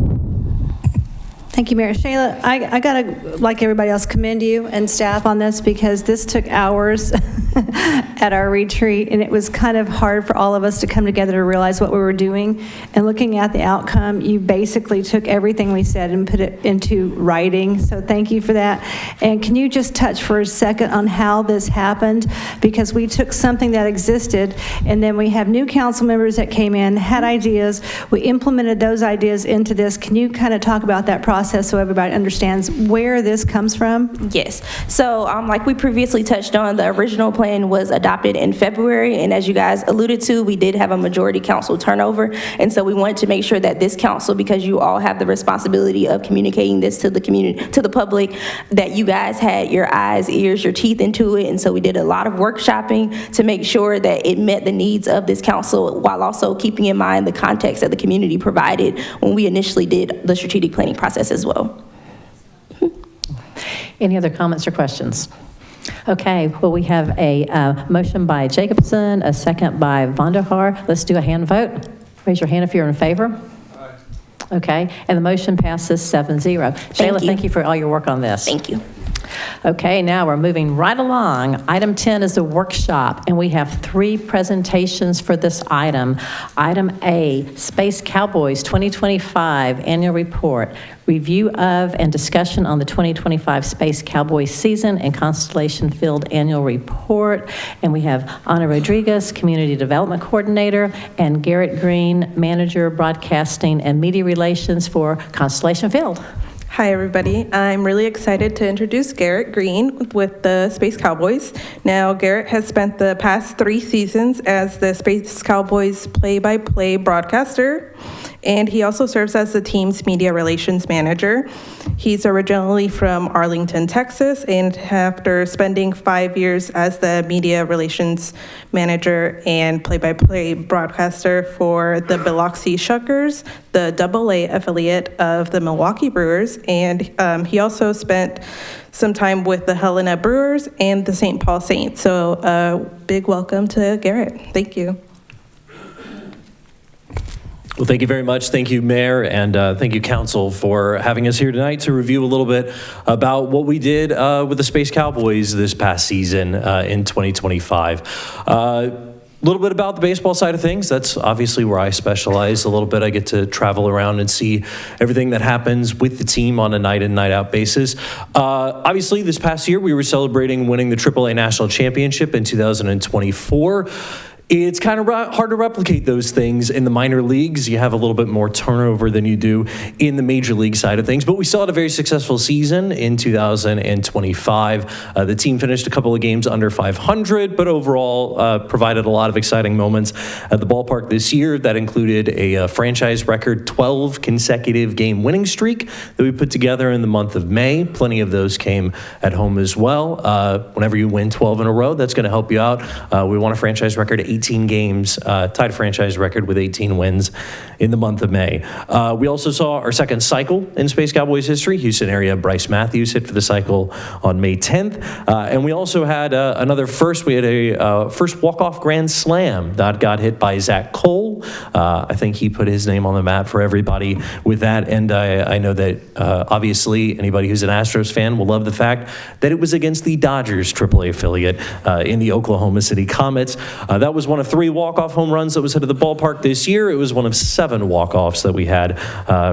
Thank you, Mayor. Shayla, I got to, like everybody else, commend you and staff on this because this took hours at our retreat, and it was kind of hard for all of us to come together to realize what we were doing. And looking at the outcome, you basically took everything we said and put it into writing, so thank you for that. And can you just touch for a second on how this happened? Because we took something that existed, and then we have new council members that came in, had ideas, we implemented those ideas into this. Can you kind of talk about that process so everybody understands where this comes from? Yes. So like we previously touched on, the original plan was adopted in February, and as you guys alluded to, we did have a majority council turnover, and so we wanted to make sure that this council, because you all have the responsibility of communicating this to the community, to the public, that you guys had your eyes, ears, your teeth into it. And so we did a lot of workshopping to make sure that it met the needs of this council while also keeping in mind the context that the community provided when we initially did the strategic planning process as well. Any other comments or questions? Okay, well, we have a motion by Jacobson, a second by Vonderhaar. Let's do a hand vote. Raise your hand if you're in favor. Aye. Okay, and the motion passes 7-0. Shayla, thank you for all your work on this. Thank you. Okay, now we're moving right along. Item 10 is the workshop, and we have 3 presentations for this item. Item A, Space Cowboys 2025 Annual Report, review of and discussion on the 2025 Space Cowboys season and Constellation Field Annual Report. And we have Ana Rodriguez, Community Development Coordinator, and Garrett Green, Manager, Broadcasting and Media Relations for Constellation Field. Hi, everybody. I'm really excited to introduce Garrett Green with the Space Cowboys. Now, Garrett has spent the past 3 seasons as the Space Cowboys play-by-play broadcaster, and he also serves as the team's media relations manager. He's originally from Arlington, Texas, and after spending 5 years as the media relations manager and play-by-play broadcaster for the Biloxi Shuckers, the AA affiliate of the Milwaukee Brewers, and he also spent some time with the Helena Brewers and the St. Paul Saints. So a big welcome to Garrett. Thank you. Well, thank you very much. Thank you, Mayor, and thank you, Council, for having us here tonight to review a little bit about what we did with the Space Cowboys this past season in 2025. A little bit about the baseball side of things. That's obviously where I specialize a little bit. I get to travel around and see everything that happens with the team on a night in, night out basis. Obviously, this past year, we were celebrating winning the AAA National Championship in 2024. It's kind of hard to replicate those things in the minor leagues. You have a little bit more turnover than you do in the major league side of things. But we still had a very successful season in 2025. The team finished a couple of games under 500, but overall provided a lot of exciting moments at the ballpark this year. That included a franchise record 12 consecutive game winning streak that we put together in the month of May. Plenty of those came at home as well. Whenever you win 12 in a row, that's going to help you out. We won a franchise record 18 games, tied a franchise record with 18 wins in the month of May. We also saw our second cycle in Space Cowboys history. Houston area Bryce Matthews hit for the cycle on May 10th. And we also had another first. We had a first walk-off grand slam that got hit by Zach Cole. I think he put his name on the map for everybody with that. And I know that obviously anybody who's an Astros fan will love the fact that it was against the Dodgers AAA affiliate in the Oklahoma City Comets. That was one of 3 walk-off home runs that was hit at the ballpark this year. It was one of 7 walk-offs that we had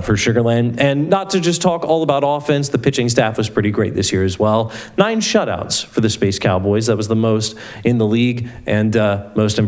for Sugar Land. And not to just talk all about offense, the pitching staff was pretty great this year as well. 9 shutouts for the Space Cowboys. That was the most in the league and most in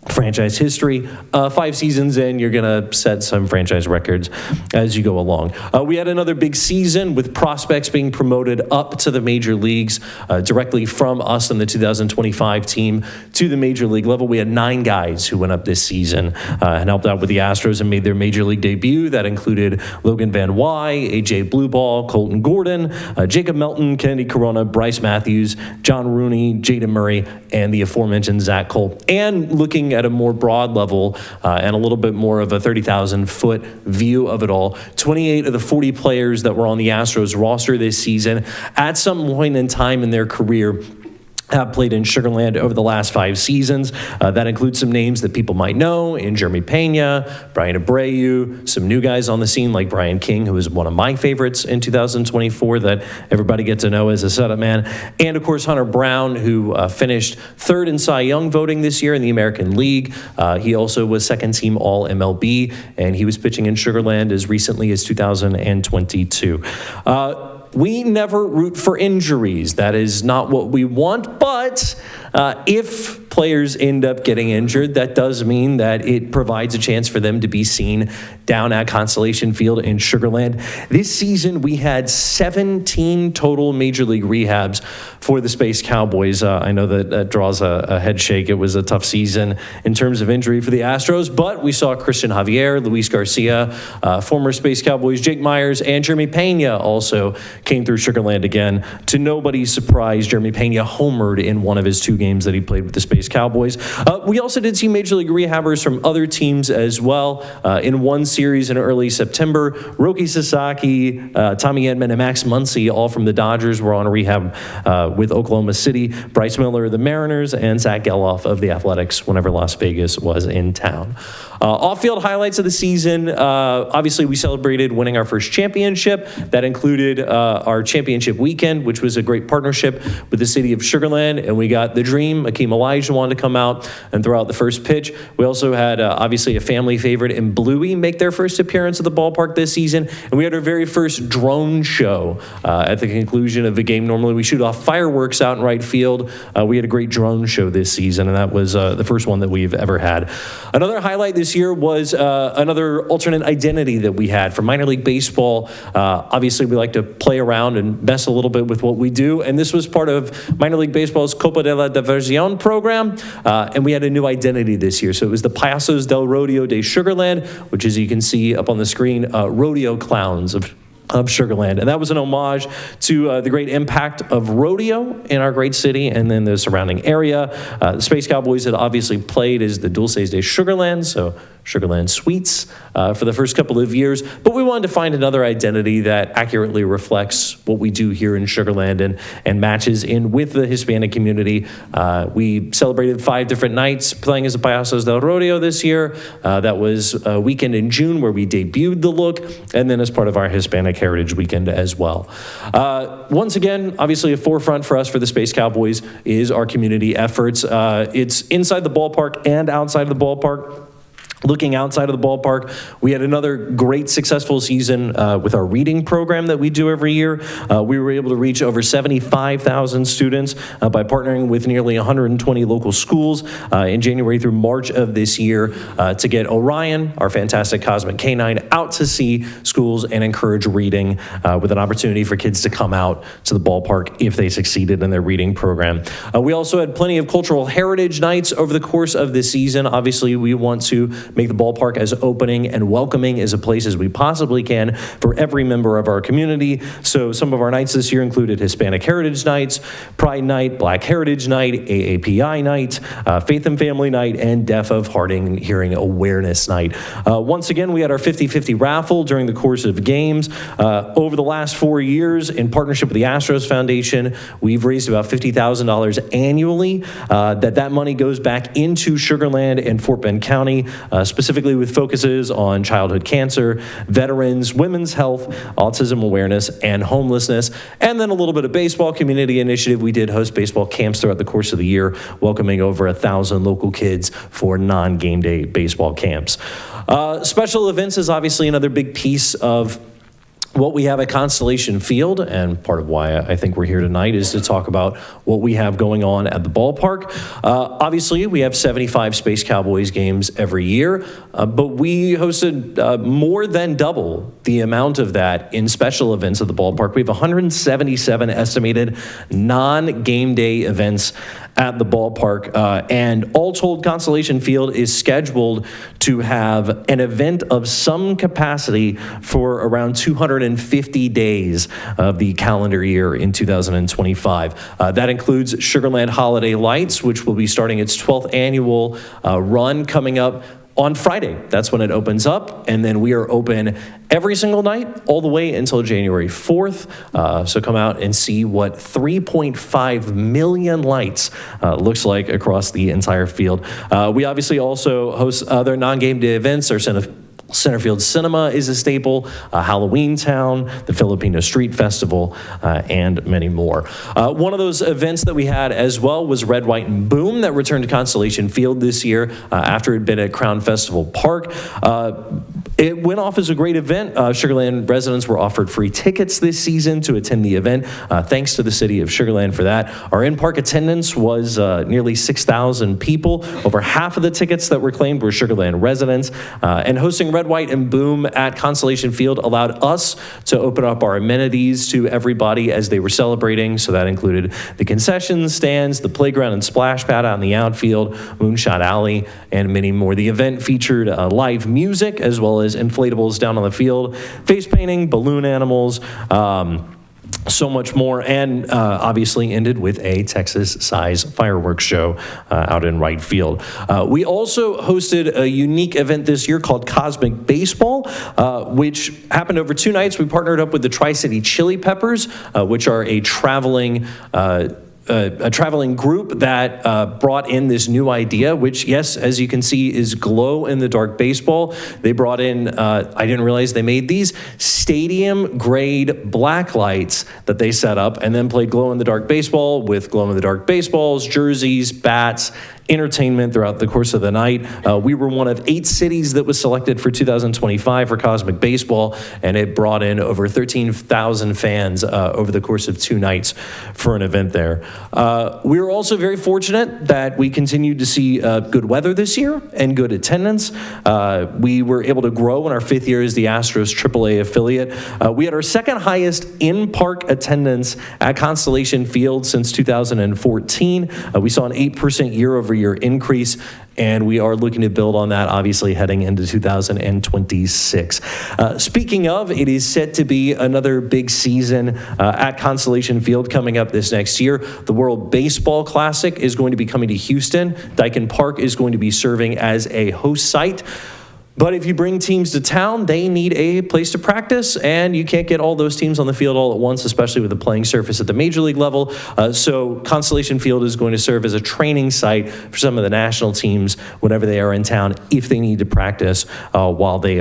franchise history. 5 seasons in, you're going to set some franchise records as you go along. We had another big season with prospects being promoted up to the major leagues directly from us and the 2025 team to the major league level. We had 9 guys who went up this season and helped out with the Astros and made their major league debut. That included Logan Van Wy, AJ Blueball, Colton Gordon, Jacob Melton, Kennedy Corona, Bryce Matthews, John Rooney, Jaden Murray, and the aforementioned Zach Cole. And looking at a more broad level and a little bit more of a 30,000-foot view of it all, 28 of the 40 players that were on the Astros roster this season at some point in time in their career have played in Sugar Land over the last 5 seasons. That includes some names that people might know in Jeremy Pena, Brian Abreu, some new guys on the scene like Brian King, who was one of my favorites in 2024 that everybody gets to know as a setup man. And of course, Hunter Brown, who finished 3rd in Cy Young voting this year in the American League. He also was 2nd team All MLB, and he was pitching in Sugar Land as recently as 2022. We never root for injuries. That is not what we want, but if players end up getting injured, that does mean that it provides a chance for them to be seen down at Constellation Field in Sugar Land. This season, we had 17 total major league rehabs for the Space Cowboys. I know that draws a head shake. It was a tough season in terms of injury for the Astros, but we saw Christian Javier, Luis Garcia, former Space Cowboys Jake Myers, and Jeremy Pena also came through Sugar Land again. To nobody's surprise, Jeremy Pena homered in one of his 2 games that he played with the Space Cowboys. We also did see major league rehabbers from other teams as well. In one series in early September, Roki Sasaki, Tommy Edman, and Max Muncy, all from the Dodgers, were on rehab with Oklahoma City. Bryce Miller of the Mariners and Zach Geloff of the Athletics whenever Las Vegas was in town. Off-field highlights of the season. Obviously, we celebrated winning our first championship. That included our championship weekend, which was a great partnership with the city of Sugar Land. And we got the Dream, Akeem Olajuwon, to come out and throw out the first pitch. We also had, obviously, a family favorite in Bluey make their first appearance at the ballpark this season. And we had our very first drone show at the conclusion of the game. Normally, we shoot off fireworks out in right field. We had a great drone show this season, and that was the first one that we've ever had. Another highlight this year was another alternate identity that we had for minor league baseball. Obviously, we like to play around and mess a little bit with what we do, and this was part of minor league baseball's Copa de la Diversión program, and we had a new identity this year. So it was the Payasos del Rodeo de Sugar Land, which, as you can see up on the screen, rodeo clowns of Sugar Land. And that was an homage to the great impact of rodeo in our great city and then the surrounding area. The Space Cowboys had obviously played as the Dulces de Sugar Land, so Sugarland Sweets for the first couple of years, but we wanted to find another identity that accurately reflects what we do here in Sugarland and matches in with the Hispanic community. We celebrated 5 different nights playing as the Payasos del Rodeo this year. That was a weekend in June where we debuted the look, and then as part of our Hispanic Heritage Weekend as well. Once again, obviously a forefront for us for the Space Cowboys is our community efforts. It's inside the ballpark and outside of the ballpark. Looking outside of the ballpark, we had another great successful season with our reading program that we do every year. We were able to reach over 75,000 students by partnering with nearly 120 local schools in January through March of this year to get Orion, our fantastic cosmic canine, out to see schools and encourage reading with an opportunity for kids to come out to the ballpark if they succeeded in their reading program. We also had plenty of cultural heritage nights over the course of this season. Obviously, we want to make the ballpark as opening and welcoming as a place as we possibly can for every member of our community. So some of our nights this year included Hispanic Heritage Nights, Pride Night, Black Heritage Night, AAPI Night, Faith and Family Night, and Deaf of Hearing Awareness Night. Once again, we had our 50-50 raffle during the course of games. Over the last 4 years, in partnership with the Astros Foundation, we've raised about $50,000 annually. That money goes back into Sugarland and Fort Bend County, specifically with focuses on childhood cancer, veterans, women's health, autism awareness, and homelessness. And then a little bit of baseball community initiative. We did host baseball camps throughout the course of the year, welcoming over 1,000 local kids for non-game day baseball camps. Special events is obviously another big piece of what we have at Constellation Field, and part of why I think we're here tonight is to talk about what we have going on at the ballpark. Obviously, we have 75 Space Cowboys games every year, but we hosted more than double the amount of that in special events at the ballpark. We have 177 estimated non-game day events at the ballpark, and all told, Constellation Field is scheduled to have an event of some capacity for around 250 days of the calendar year in 2025. That includes Sugarland Holiday Lights, which will be starting its 12th annual run coming up on Friday. That's when it opens up, and then we are open every single night all the way until January 4th. So come out and see what 3.5 million lights looks like across the entire field. We obviously also host other non-game day events. Our Centerfield Cinema is a staple, Halloween Town, the Filipino Street Festival, and many more. One of those events that we had as well was Red, White, and Boom that returned to Constellation Field this year after it had been at Crown Festival Park. It went off as a great event. Sugarland residents were offered free tickets this season to attend the event. Thanks to the city of Sugarland for that. Our in-park attendance was nearly 6,000 people. Over half of the tickets that were claimed were Sugarland residents. And hosting Red, White, and Boom at Constellation Field allowed us to open up our amenities to everybody as they were celebrating. So that included the concession stands, the playground and splash pad out in the outfield, Moonshot Alley, and many more. The event featured live music as well as inflatables down on the field, face painting, balloon animals, so much more, and obviously ended with a Texas-size fireworks show out in right field. We also hosted a unique event this year called Cosmic Baseball, which happened over 2 nights. We partnered up with the Tri-City Chili Peppers, which are a traveling group that brought in this new idea, which, yes, as you can see, is glow-in-the-dark baseball. They brought in, I didn't realize they made these, stadium-grade black lights that they set up and then played glow-in-the-dark baseball with glow-in-the-dark baseballs, jerseys, bats, entertainment throughout the course of the night. We were one of 8 cities that was selected for 2025 for Cosmic Baseball, and it brought in over 13,000 fans over the course of 2 nights for an event there. We were also very fortunate that we continued to see good weather this year and good attendance. We were able to grow in our 5th year as the Astros AAA affiliate. We had our 2nd highest in-park attendance at Constellation Field since 2014. We saw an 8% year-over-year increase, and we are looking to build on that, obviously, heading into 2026. Speaking of, it is set to be another big season at Constellation Field coming up this next year. The World Baseball Classic is going to be coming to Houston. Dyken Park is going to be serving as a host site. But if you bring teams to town, they need a place to practice, and you can't get all those teams on the field all at once, especially with the playing surface at the major league level. So Constellation Field is going to serve as a training site for some of the national teams whenever they are in town, if they need to practice while they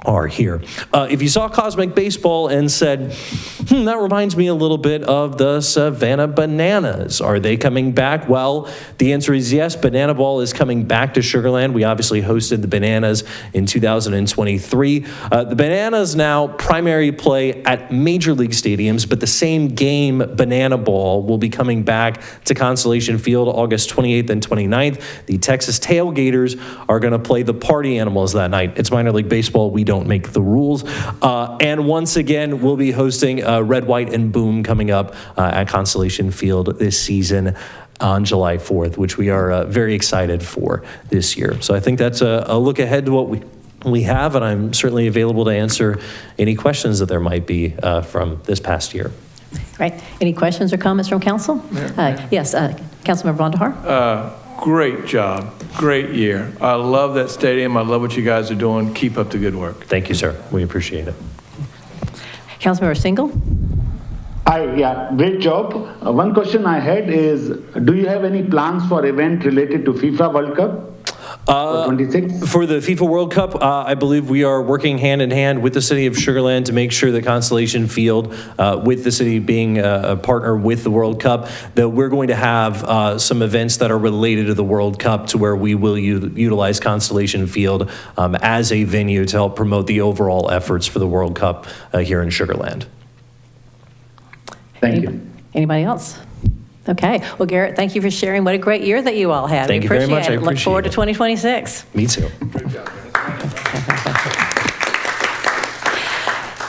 are here. If you saw Cosmic Baseball and said, that reminds me a little bit of the Savannah Bananas. Are they coming back? Well, the answer is yes. Banana Ball is coming back to Sugar Land. We obviously hosted the Bananas in 2023. The Bananas now primary play at major league stadiums, but the same game, Banana Ball, will be coming back to Constellation Field August 28th and 29th. The Texas Tailgaters are going to play the Party Animals that night. It's minor league baseball. We don't make the rules. And once again, we'll be hosting Red, White, and Boom coming up at Constellation Field this season on July 4th, which we are very excited for this year. So I think that's a look ahead to what we have, and I'm certainly available to answer any questions that there might be from this past year. Right. Any questions or comments from council? Yes, Councilmember Vonderhaar. Great job. Great year. I love that stadium. I love what you guys are doing. Keep up the good work. Thank you, sir. We appreciate it. Councilmember Single. Hi, yeah, great job. One question I had is, do you have any plans for event related to FIFA World Cup? For the FIFA World Cup, I believe we are working hand in hand with the city of Sugar Land to make sure that Constellation Field, with the city being a partner with the World Cup, that we're going to have some events that are related to the World Cup to where we will utilize Constellation Field as a venue to help promote the overall efforts for the World Cup here in Sugar Land. Thank you. Anybody else? Okay. Well, Garrett, thank you for sharing. What a great year that you all had. Thank you very much. I Look forward to appreciate 2026. Me too.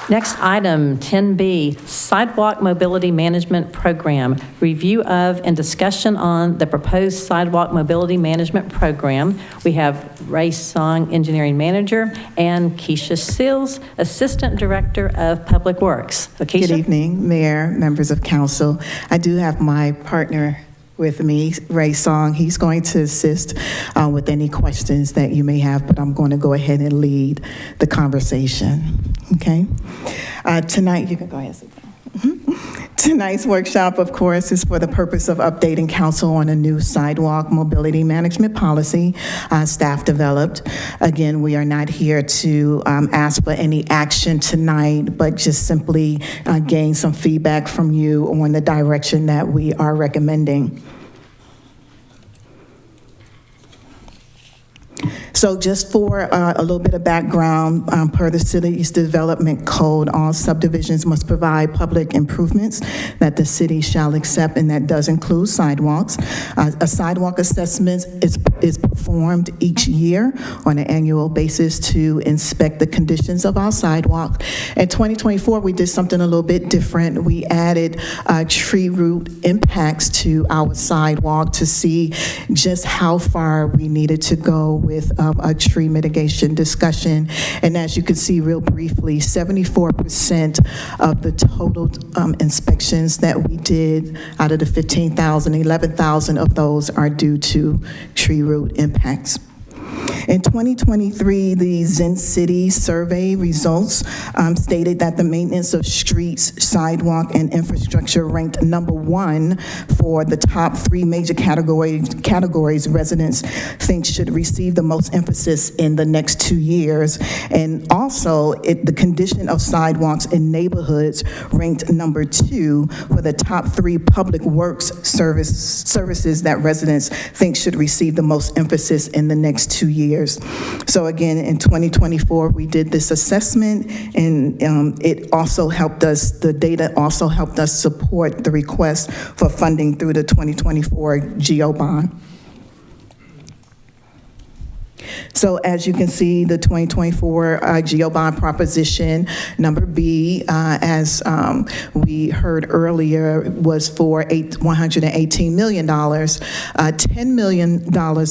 Next item, 10B, Sidewalk Mobility Management Program. Review of and discussion on the proposed Sidewalk Mobility Management Program. We have Ray Song, Engineering Manager, and Keisha Sills, Assistant Director of Public Works. So, Keisha? Good evening, Mayor, members of council. I do have my partner with me, Ray Song. He's going to assist with any questions that you may have, but I'm going to go ahead and lead the conversation, okay? Tonight, you can go ahead and sit down. Tonight's workshop, of course, is for the purpose of updating council on a new sidewalk mobility management policy staff developed. Again, we are not here to ask for any action tonight, but just simply gain some feedback from you on the direction that we are recommending. So just for a little bit of background, per the city's development code, all subdivisions must provide public improvements that the city shall accept, and that does include sidewalks. A sidewalk assessment is performed each year on an annual basis to inspect the conditions of our sidewalk. In 2024, we did something a little bit different. We added tree root impacts to our sidewalk to see just how far we needed to go with a tree mitigation discussion. And as you can see real briefly, 74% of the total inspections that we did out of the 15,000, 11,000 of those are due to tree root impacts. In 2023, the Zen City survey results stated that the maintenance of streets, sidewalk, and infrastructure ranked #1 for the top 3 major categories residents think should receive the most emphasis in the next 2 years. And also, the condition of sidewalks in neighborhoods ranked #2 for the top 3 public works services that residents think should receive the most emphasis in the next 2 years. So again, in 2024, we did this assessment, and it also helped us, the data also helped us support the request for funding through the 2024 GO bond. So as you can see, the 2024 GO bond proposition number B, as we heard earlier, was for $118 million. $10 million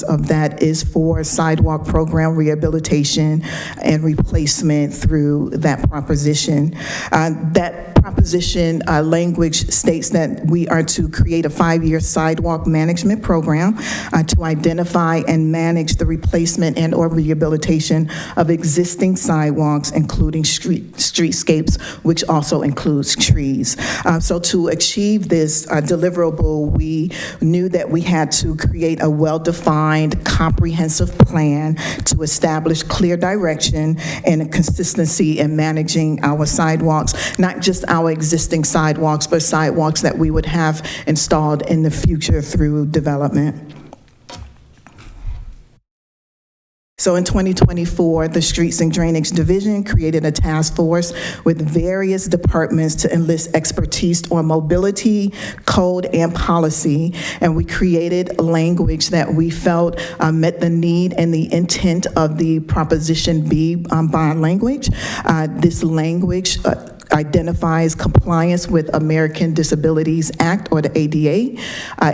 of that is for sidewalk program rehabilitation and replacement through that proposition. That proposition language states that we are to create a 5-year sidewalk management program to identify and manage the replacement and and/or rehabilitation of existing sidewalks, including streetscapes, which also includes trees. So to achieve this deliverable, we knew that we had to create a well-defined, comprehensive plan to establish clear direction and a consistency in managing our sidewalks, not just our existing sidewalks, but sidewalks that we would have installed in the future through development. So in 2024, the Streets and Drainage Division created a task force with various departments to enlist expertise on mobility, code, and policy. And we created language that we felt met the need and the intent of the Proposition B bond language. This language identifies compliance with American Disabilities Act, or the ADA.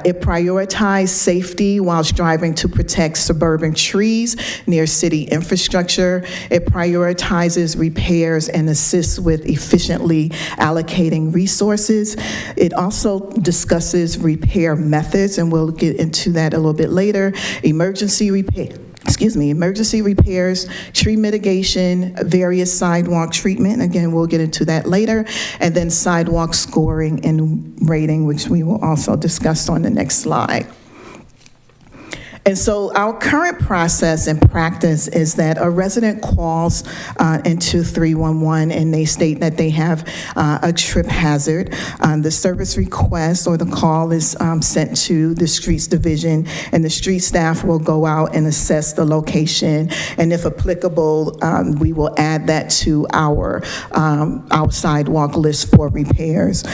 It prioritized safety while striving to protect suburban trees near city infrastructure. It prioritizes repairs and assists with efficiently allocating resources. It also discusses repair methods, and we'll get into that a little bit later. Emergency repairs, tree mitigation, various sidewalk treatment. Again, we'll get into that later. And then sidewalk scoring and rating, which we will also discuss on the next slide. And so our current process and practice is that a resident calls into 311 and they state that they have a trip hazard. The service request or the call is sent to the Streets Division, and the street staff will go out and assess the location. And if applicable, we will add that to our sidewalk list for repairs.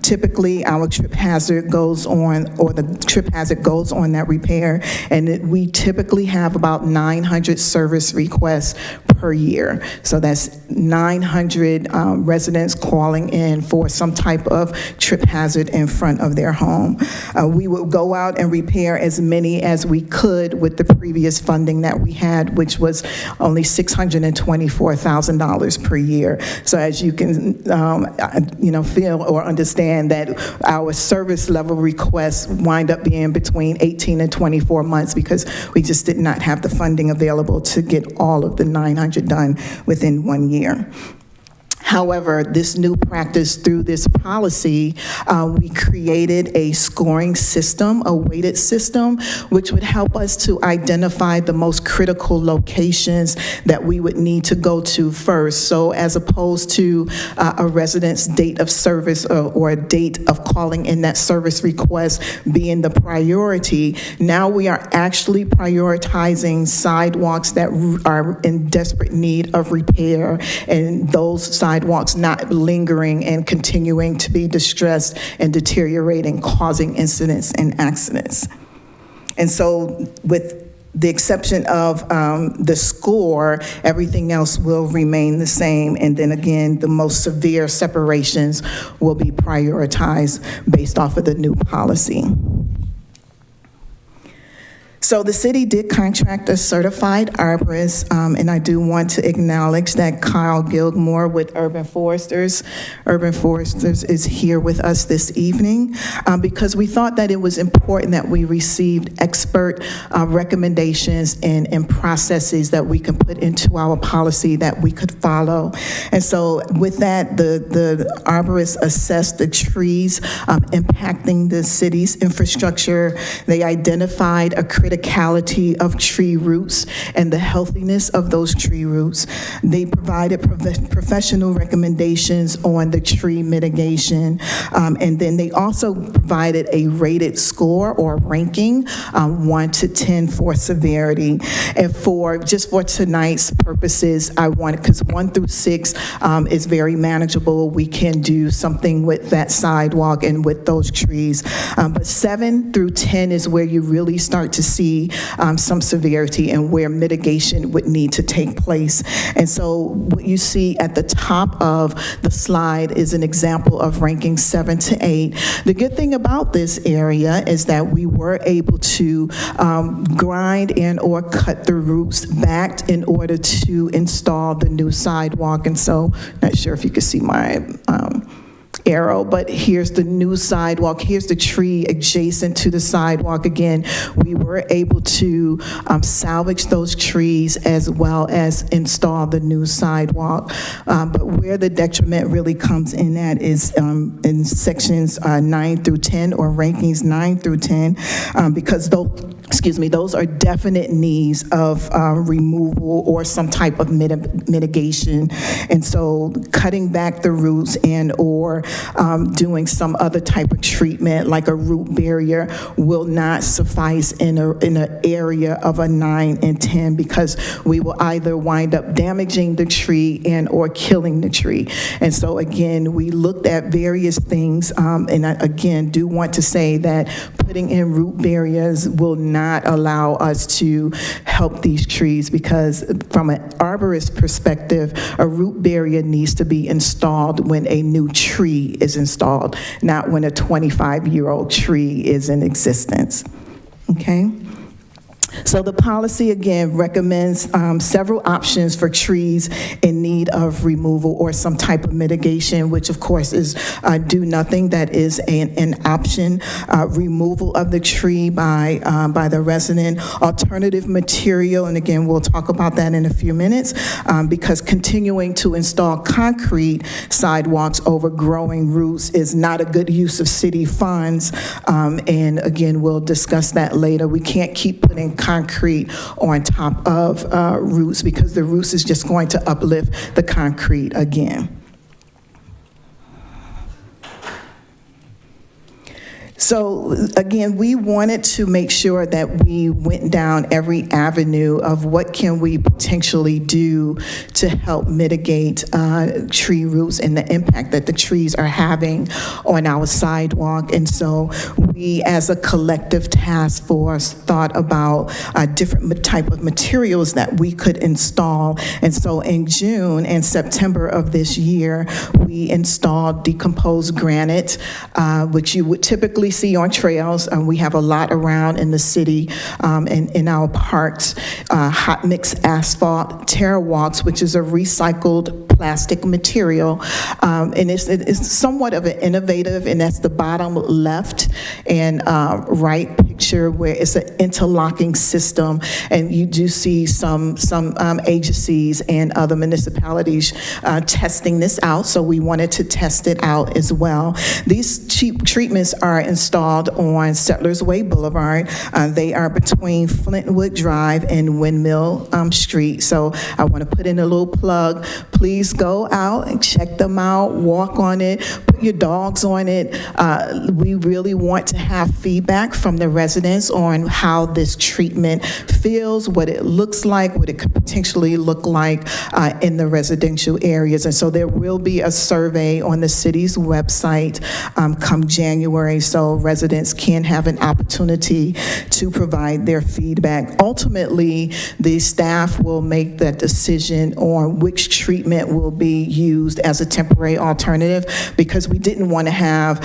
Typically, our trip hazard goes on, or the trip hazard goes on that repair. And we typically have about 900 service requests per year. So that's 900 residents calling in for some type of trip hazard in front of their home. We would go out and repair as many as we could with the previous funding that we had, which was only $624,000 per year. So as you can feel or understand, that our service level requests wind up being between 18 and 24 months because we just did not have the funding available to get all of the 900 done within 1 year. However, this new practice through this policy, we created a scoring system, a weighted system, which would help us to identify the most critical locations that we would need to go to first. So as opposed to a resident's date of service or a date of calling in that service request being the priority, now we are actually prioritizing sidewalks that are in desperate need of repair, and those sidewalks not lingering and continuing to be distressed and deteriorating, causing incidents and accidents. And so with the exception of the score, everything else will remain the same. And then again, the most severe separations will be prioritized based off of the new policy. So the city did contract a certified arborist, and I do want to acknowledge that Kyle Gilmore with Urban Foresters is here with us this evening because we thought that it was important that we received expert recommendations and processes that we can put into our policy that we could follow. And so with that, the arborists assessed the trees impacting the city's infrastructure. They identified a criticality of tree roots and the healthiness of those tree roots. They provided professional recommendations on the tree mitigation, and then they also provided a rated score or ranking, 1 to 10 for severity. And for tonight's purposes, I wanted, because 1 through 6 is very manageable. We can do something with that sidewalk and with those trees. But 7 through 10 is where you really start to see some severity and where mitigation would need to take place. And so what you see at the top of the slide is an example of ranking 7 to 8. The good thing about this area is that we were able to grind and or cut the roots back in order to install the new sidewalk. And so, not sure if you can see my arrow, but here's the new sidewalk, here's the tree adjacent to the sidewalk. Again, we were able to salvage those trees as well as install the new sidewalk. But where the detriment really comes in at is in sections 9 through 10, or rankings 9 through 10, because those are definite needs of removal or some type of mitigation. And so cutting back the roots and or doing some other type of treatment like a root barrier will not suffice in an area of a 9 and 10, because we will either wind up damaging the tree and or killing the tree. And so again, we looked at various things, and I again do want to say that putting in root barriers will not allow us to help these trees, because from an arborist perspective, a root barrier needs to be installed when a new tree is installed, not when a 25-year-old tree is in existence. Okay? So the policy, again, recommends several options for trees in need of removal or some type of mitigation, which of course is do nothing. That is an option. Removal of the tree by the resident. Alternative material, and again, we'll talk about that in a few minutes, because continuing to install concrete sidewalks over growing roots is not a good use of city funds. And again, we'll discuss that later. We can't keep putting concrete on top of roots, because the roots is just going to uplift the concrete again. So again, we wanted to make sure that we went down every avenue of what can we potentially do to help mitigate tree roots and the impact that the trees are having on our sidewalk. And so we, as a collective task force, thought about different type of materials that we could install. And so in June and September of this year, we installed decomposed granite, which you would typically see on trails. We have a lot around in the city and in our parks. Hot mix asphalt, Terra Walks, which is a recycled plastic material. And it's somewhat of an innovative, and that's the bottom left and right picture, where it's an interlocking system. And you do see some agencies and other municipalities testing this out. So we wanted to test it out as well. These cheap treatments are installed on Settlers Way Boulevard. They are between Flintwood Drive and Windmill Street. So I want to put in a little plug. Please go out and check them out, walk on it, put your dogs on it. We really want to have feedback from the residents on how this treatment feels, what it looks like, what it could potentially look like in the residential areas. And so there will be a survey on the city's website come January, so residents can have an opportunity to provide their feedback. Ultimately, the staff will make that decision on which treatment will be used as a temporary alternative, because we didn't want to have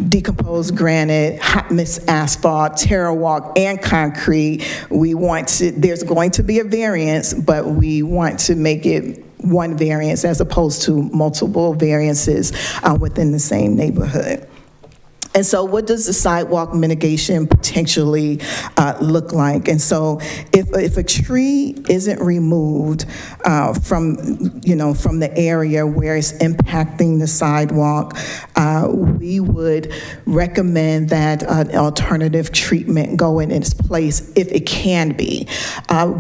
decomposed granite, hot mix asphalt, Terra Walk, and concrete. There's going to be a variance, but we want to make it one variance as opposed to multiple variances within the same neighborhood. And so what does the sidewalk mitigation potentially look like? And so if a tree isn't removed from the area where it's impacting the sidewalk, we would recommend that an alternative treatment go in its place if it can be.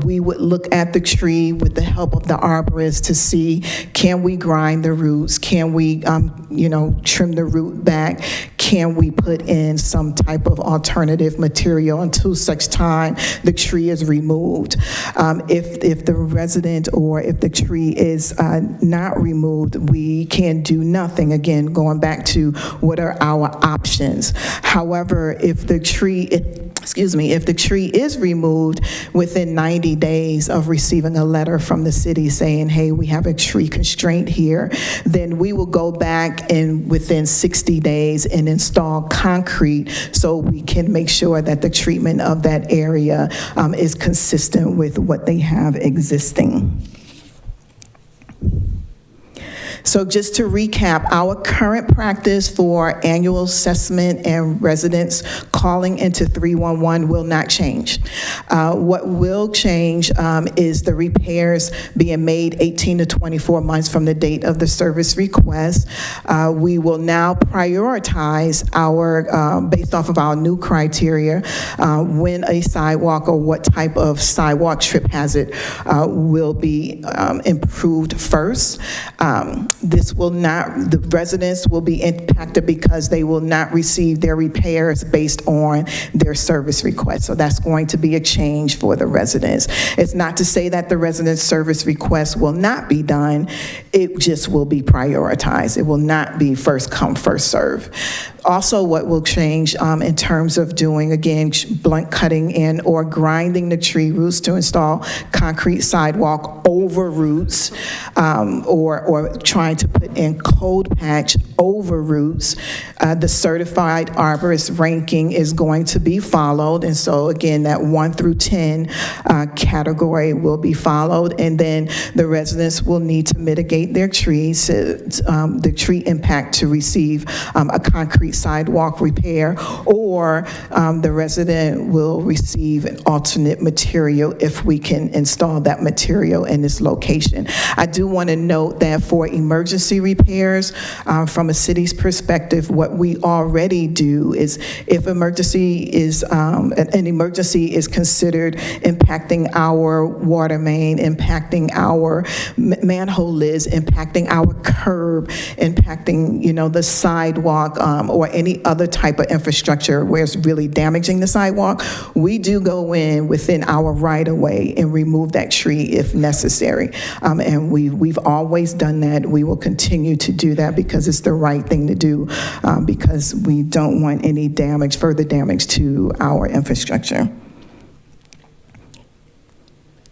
We would look at the tree with the help of the arborist to see, can we grind the roots? Can we, trim the root back? Can we put in some type of alternative material until such time the tree is removed? If the resident or if the tree is not removed, we can do nothing. Again, going back to what are our options. However, if the tree is removed within 90 days of receiving a letter from the city saying, hey, we have a tree constraint here, then we will go back and within 60 days and install concrete so we can make sure that the treatment of that area is consistent with what they have existing. So just to recap, our current practice for annual assessment and residents calling into 311 will not change. What will change is the repairs being made 18 to 24 months from the date of the service request. We will now prioritize our, based off of our new criteria, when a sidewalk or what type of sidewalk trip hazard will be improved first. This will not, the residents will be impacted because they will not receive their repairs based on their service request. So that's going to be a change for the residents. It's not to say that the residents' service request will not be done, it just will be prioritized. It will not be first come, first serve. Also, what will change in terms of doing, again, blunt cutting in or grinding the tree roots to install concrete sidewalk over roots, or trying to put in cold patch over roots. The certified arborist ranking is going to be followed, and so again, that 1 through 10 category will be followed, and then the residents will need to mitigate their trees, the tree impact to receive a concrete sidewalk repair, or the resident will receive an alternate material if we can install that material in this location. I do want to note that for emergency repairs, from a city's perspective, what we already do is if emergency is, an emergency is considered impacting our water main, impacting our manhole lids, impacting our curb, impacting, the sidewalk, or any other type of infrastructure where it's really damaging the sidewalk, we do go in within our right-of-way and remove that tree if necessary. And we've always done that. We will continue to do that because it's the right thing to do, because we don't want any damage, further damage to our infrastructure.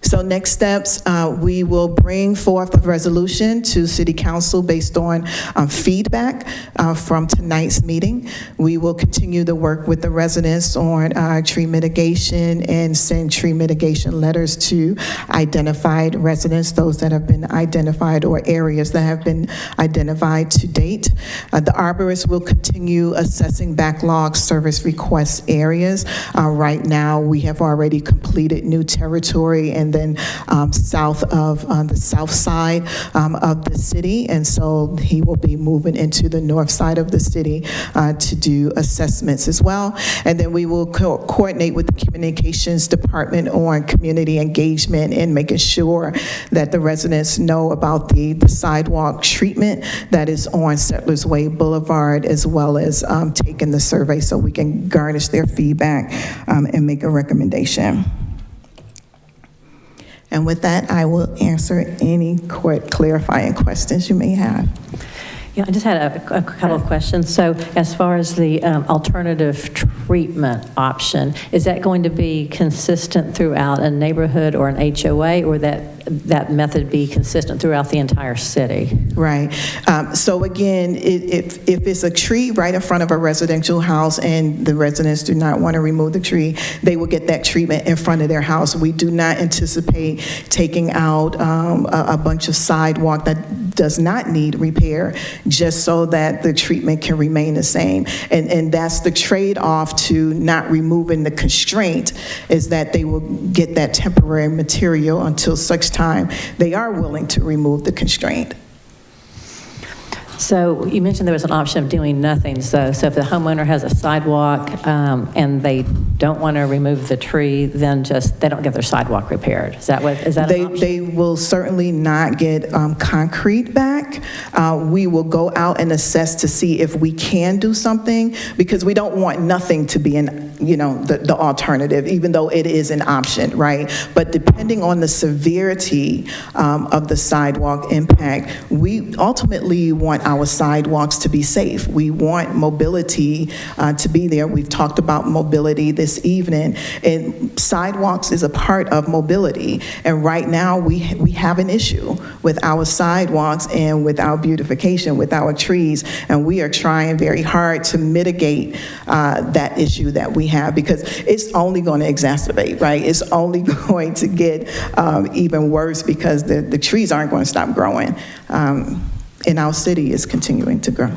So next steps, we will bring forth a resolution to City Council based on feedback from tonight's meeting. We will continue to work with the residents on tree mitigation and send tree mitigation letters to identified residents, those that have been identified or areas that have been identified to date. The arborist will continue assessing backlog service request areas. Right now, we have already completed new territory and then south of the south side of the city, and so he will be moving into the north side of the city to do assessments as well. And then we will coordinate with the communications department on community engagement and making sure that the residents know about the sidewalk treatment that is on Settlers Way Boulevard, as well as taking the survey so we can garnish their feedback and make a recommendation. And with that, I will answer any clarifying questions you may have. Yeah, I just had a couple of questions. So as far as the alternative treatment option, is that going to be consistent throughout a neighborhood or an HOA, or that method be consistent throughout the entire city? Right. So again, if it's a tree right in front of a residential house and the residents do not want to remove the tree, they will get that treatment in front of their house. We do not anticipate taking out a bunch of sidewalk that does not need repair, just so that the treatment can remain the same. And that's the trade-off to not removing the constraint, is that they will get that temporary material until such time they are willing to remove the constraint. So you mentioned there was an option of doing nothing. So if the homeowner has a sidewalk and they don't want to remove the tree, then they don't get their sidewalk repaired. Is that an option? They will certainly not get concrete back. We will go out and assess to see if we can do something, because we don't want nothing to be the alternative, even though it is an option, right? But depending on the severity of the sidewalk impact, we ultimately want our sidewalks to be safe. We want mobility to be there. We've talked about mobility this evening, and sidewalks is a part of mobility. And right now we have an issue with our sidewalks and with our beautification, with our trees, and we are trying very hard to mitigate that issue that we have, because it's only going to exacerbate, right? It's only going to get even worse because the trees aren't going to stop growing. in our city is continuing to grow.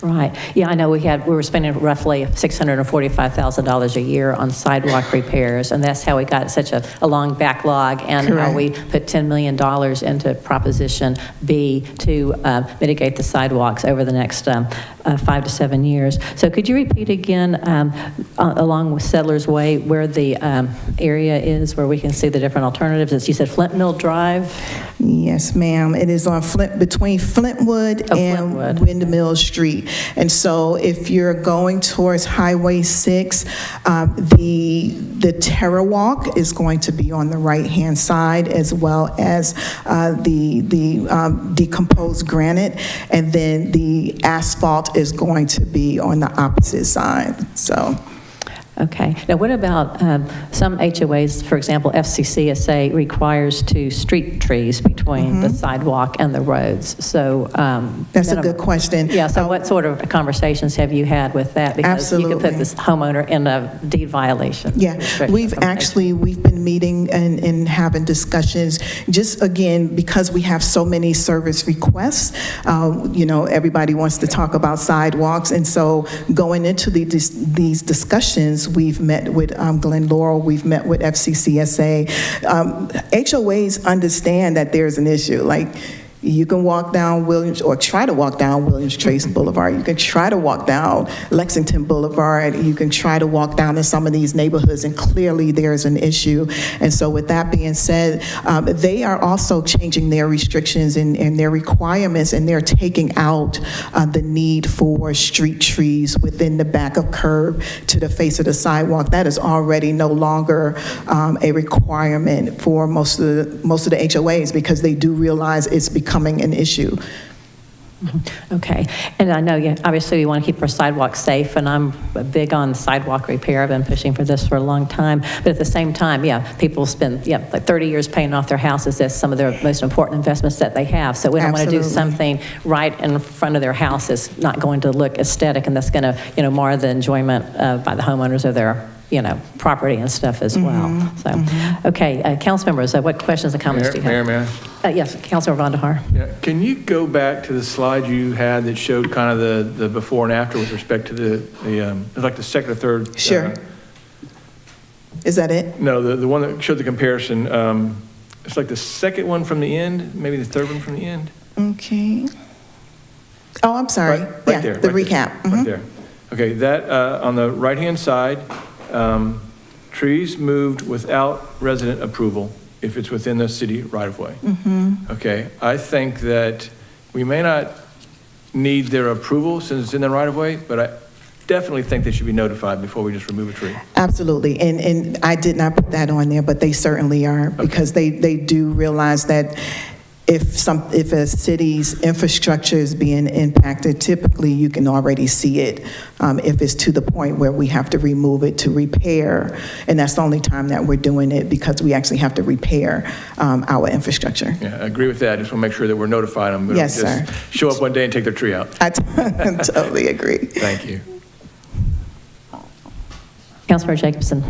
Right. Yeah, I know we were spending roughly $645,000 a year on sidewalk repairs, and that's how we got such a long backlog, and how we put $10 million into Proposition B to mitigate the sidewalks over the next 5 to 7 years. So could you repeat again, along with Settlers Way, where the area is where we can see the different alternatives? As you said, Flint Mill Drive? Yes, ma'am. It is on between Flintwood and Windmill Street. And so if you're going towards Highway 6, the Terror Walk is going to be on the right-hand side, as well as the decomposed granite, and then the asphalt is going to be on the opposite side. So. Okay. Now, what about some HOAs, for example, FCCSA requires 2 street trees between the sidewalk and the roads. So that's a good question. Yeah. So what sort of conversations have you had with that? Because you could put this homeowner in a deed violation. Yeah. We've been meeting and having discussions, just again, because we have so many service requests. Everybody wants to talk about sidewalks. And so going into these discussions, we've met with Glen Laurel, we've met with FCCSA. HOAs understand that there's an issue. Like, you can walk down Williams, or try to walk down Williams Trace Boulevard. You can try to walk down Lexington Boulevard. You can try to walk down in some of these neighborhoods, and clearly there's an issue. And so with that being said, they are also changing their restrictions and their requirements, and they're taking out the need for street trees within the back of curb to the face of the sidewalk. That is already no longer a requirement for most of the HOAs, because they do realize it's becoming an issue. Okay. And I know, obviously, we want to keep our sidewalks safe, and I'm big on sidewalk repair. I've been pushing for this for a long time. But at the same time, people spend like 30 years paying off their houses as some of their most important investments that they have. So we don't want to do something right in front of their house that's not going to look aesthetic, and that's going to, mar the enjoyment by the homeowners of their property and stuff as well. So, okay, council members, what questions and comments do you have? Mayor. Yes, Councilor Vonderhaar. Yeah. Can you go back to the slide you had that showed kind of the before and after with respect to the second or third? Sure. Is that it? No, the one that showed the comparison. It's like the second one from the end, maybe the third one from the end. Okay. Oh, I'm sorry. Right there. The recap. Right there. Okay, that on the right-hand side, trees moved without resident approval if it's within the city right-of-way. Okay, I think that we may not need their approval since it's in the right-of-way, but I definitely think they should be notified before we just remove a tree. Absolutely, and I did not put that on there, but they certainly are, because they do realize that if a city's infrastructure is being impacted, typically you can already see it if it's to the point where we have to remove it to repair, and that's the only time that we're doing it, because we actually have to repair our infrastructure. Yeah, I agree with that. I just want to make sure that we're notifying them. We don't just show up one day and take their tree out. I totally agree. Thank you. Councilor Jacobson.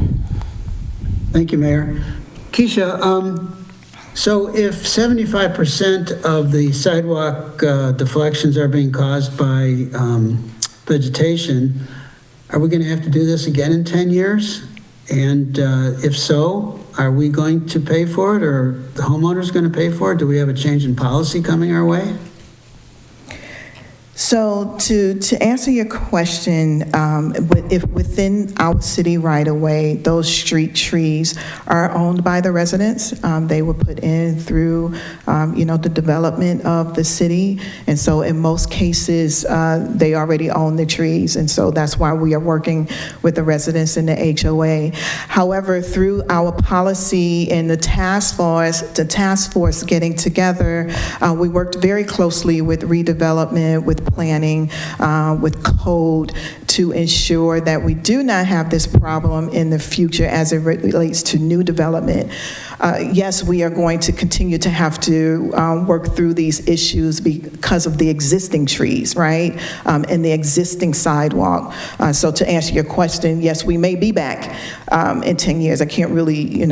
Thank you, Mayor. Keisha, so if 75% of the sidewalk deflections are being caused by vegetation, are we going to have to do this again in 10 years? And if so, are we going to pay for it, or the homeowner's going to pay for it? Do we have a change in policy coming our way? So to answer your question, if within our city right-of-way, those street trees are owned by the residents. They were put in through, the development of the city. And so in most cases, they already own the trees. And so that's why we are working with the residents in the HOA. However, through our policy and the task force getting together, we worked very closely with redevelopment, with planning, with code, to ensure that we do not have this problem in the future as it relates to new development. Yes, we are going to continue to have to work through these issues because of the existing trees, right? And the existing sidewalk. So to answer your question, yes, we may be back in 10 years. I can't really,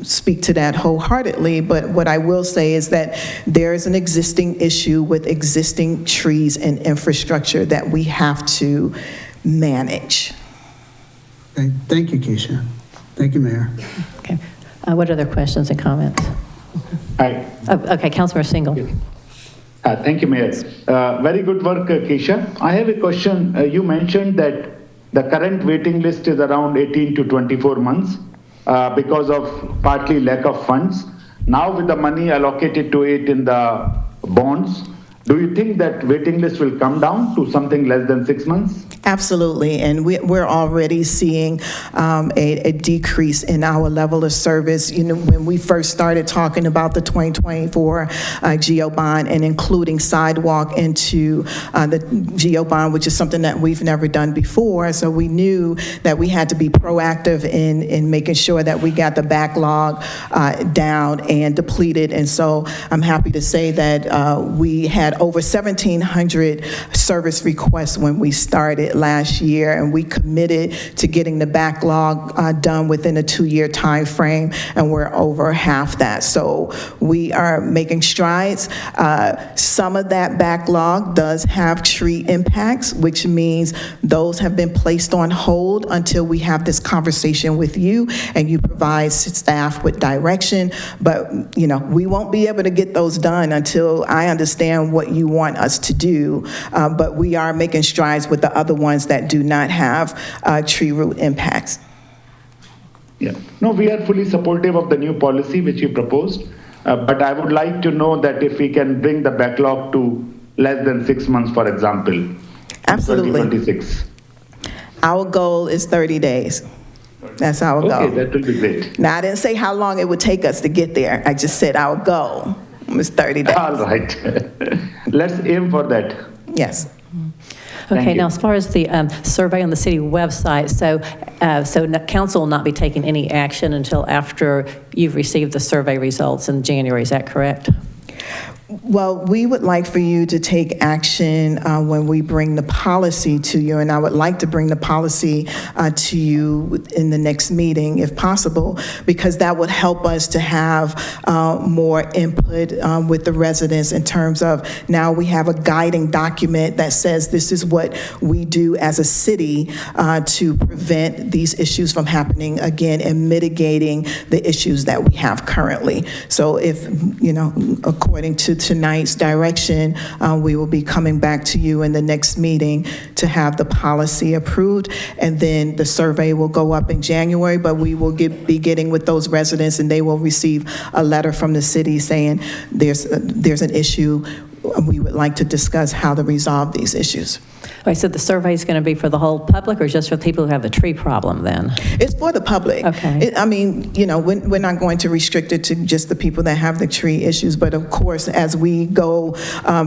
speak to that wholeheartedly, but what I will say is that there is an existing issue with existing trees and infrastructure that we have to manage. Okay, thank you, Keisha. Thank you, Mayor. Okay. What other questions and comments? Hi. Okay, Councilmember Single. Thank you, Mayor. Very good work, Keisha. I have a question. You mentioned that the current waiting list is around 18 to 24 months because of partly lack of funds. Now with the money allocated to it in the bonds, do you think that waiting list will come down to something less than 6 months? Absolutely, and we're already seeing a decrease in our level of service. When we first started talking about the 2024 GEO bond and including sidewalk into the GEO bond, which is something that we've never done before, so we knew that we had to be proactive in making sure that we got the backlog down and depleted. And so I'm happy to say that we had over 1,700 service requests when we started last year, and we committed to getting the backlog done within a 2-year time frame, and we're over half that. So we are making strides. Some of that backlog does have tree impacts, which means those have been placed on hold until we have this conversation with you and you provide staff with direction. But, we won't be able to get those done until I understand what you want us to do. But we are making strides with the other ones that do not have tree root impacts. Yeah. No, we are fully supportive of the new policy which you proposed. But I would like to know that if we can bring the backlog to less than 6 months, for example. Absolutely. 2026. Our goal is 30 days. That's our goal. Okay, that will be great. Now, I didn't say how long it would take us to get there. I just said our goal was 30 days. All right. Let's aim for that. Yes. Okay, now as far as the survey on the city website, so council will not be taking any action until after you've received the survey results in January, is that correct? Well, we would like for you to take action when we bring the policy to you, and I would like to bring the policy to you in the next meeting, if possible, because that would help us to have more input with the residents in terms of now we have a guiding document that says this is what we do as a city to prevent these issues from happening again and mitigating the issues that we have currently. So if, according to tonight's direction, we will be coming back to you in the next meeting to have the policy approved, and then the survey will go up in January, but we will be getting with those residents, and they will receive a letter from the city saying there's an issue. We would like to discuss how to resolve these issues. Okay, so the survey is going to be for the whole public or just for people who have the tree problem then? It's for the public. Okay. We're not going to restrict it to just the people that have the tree issues, but of course, as we go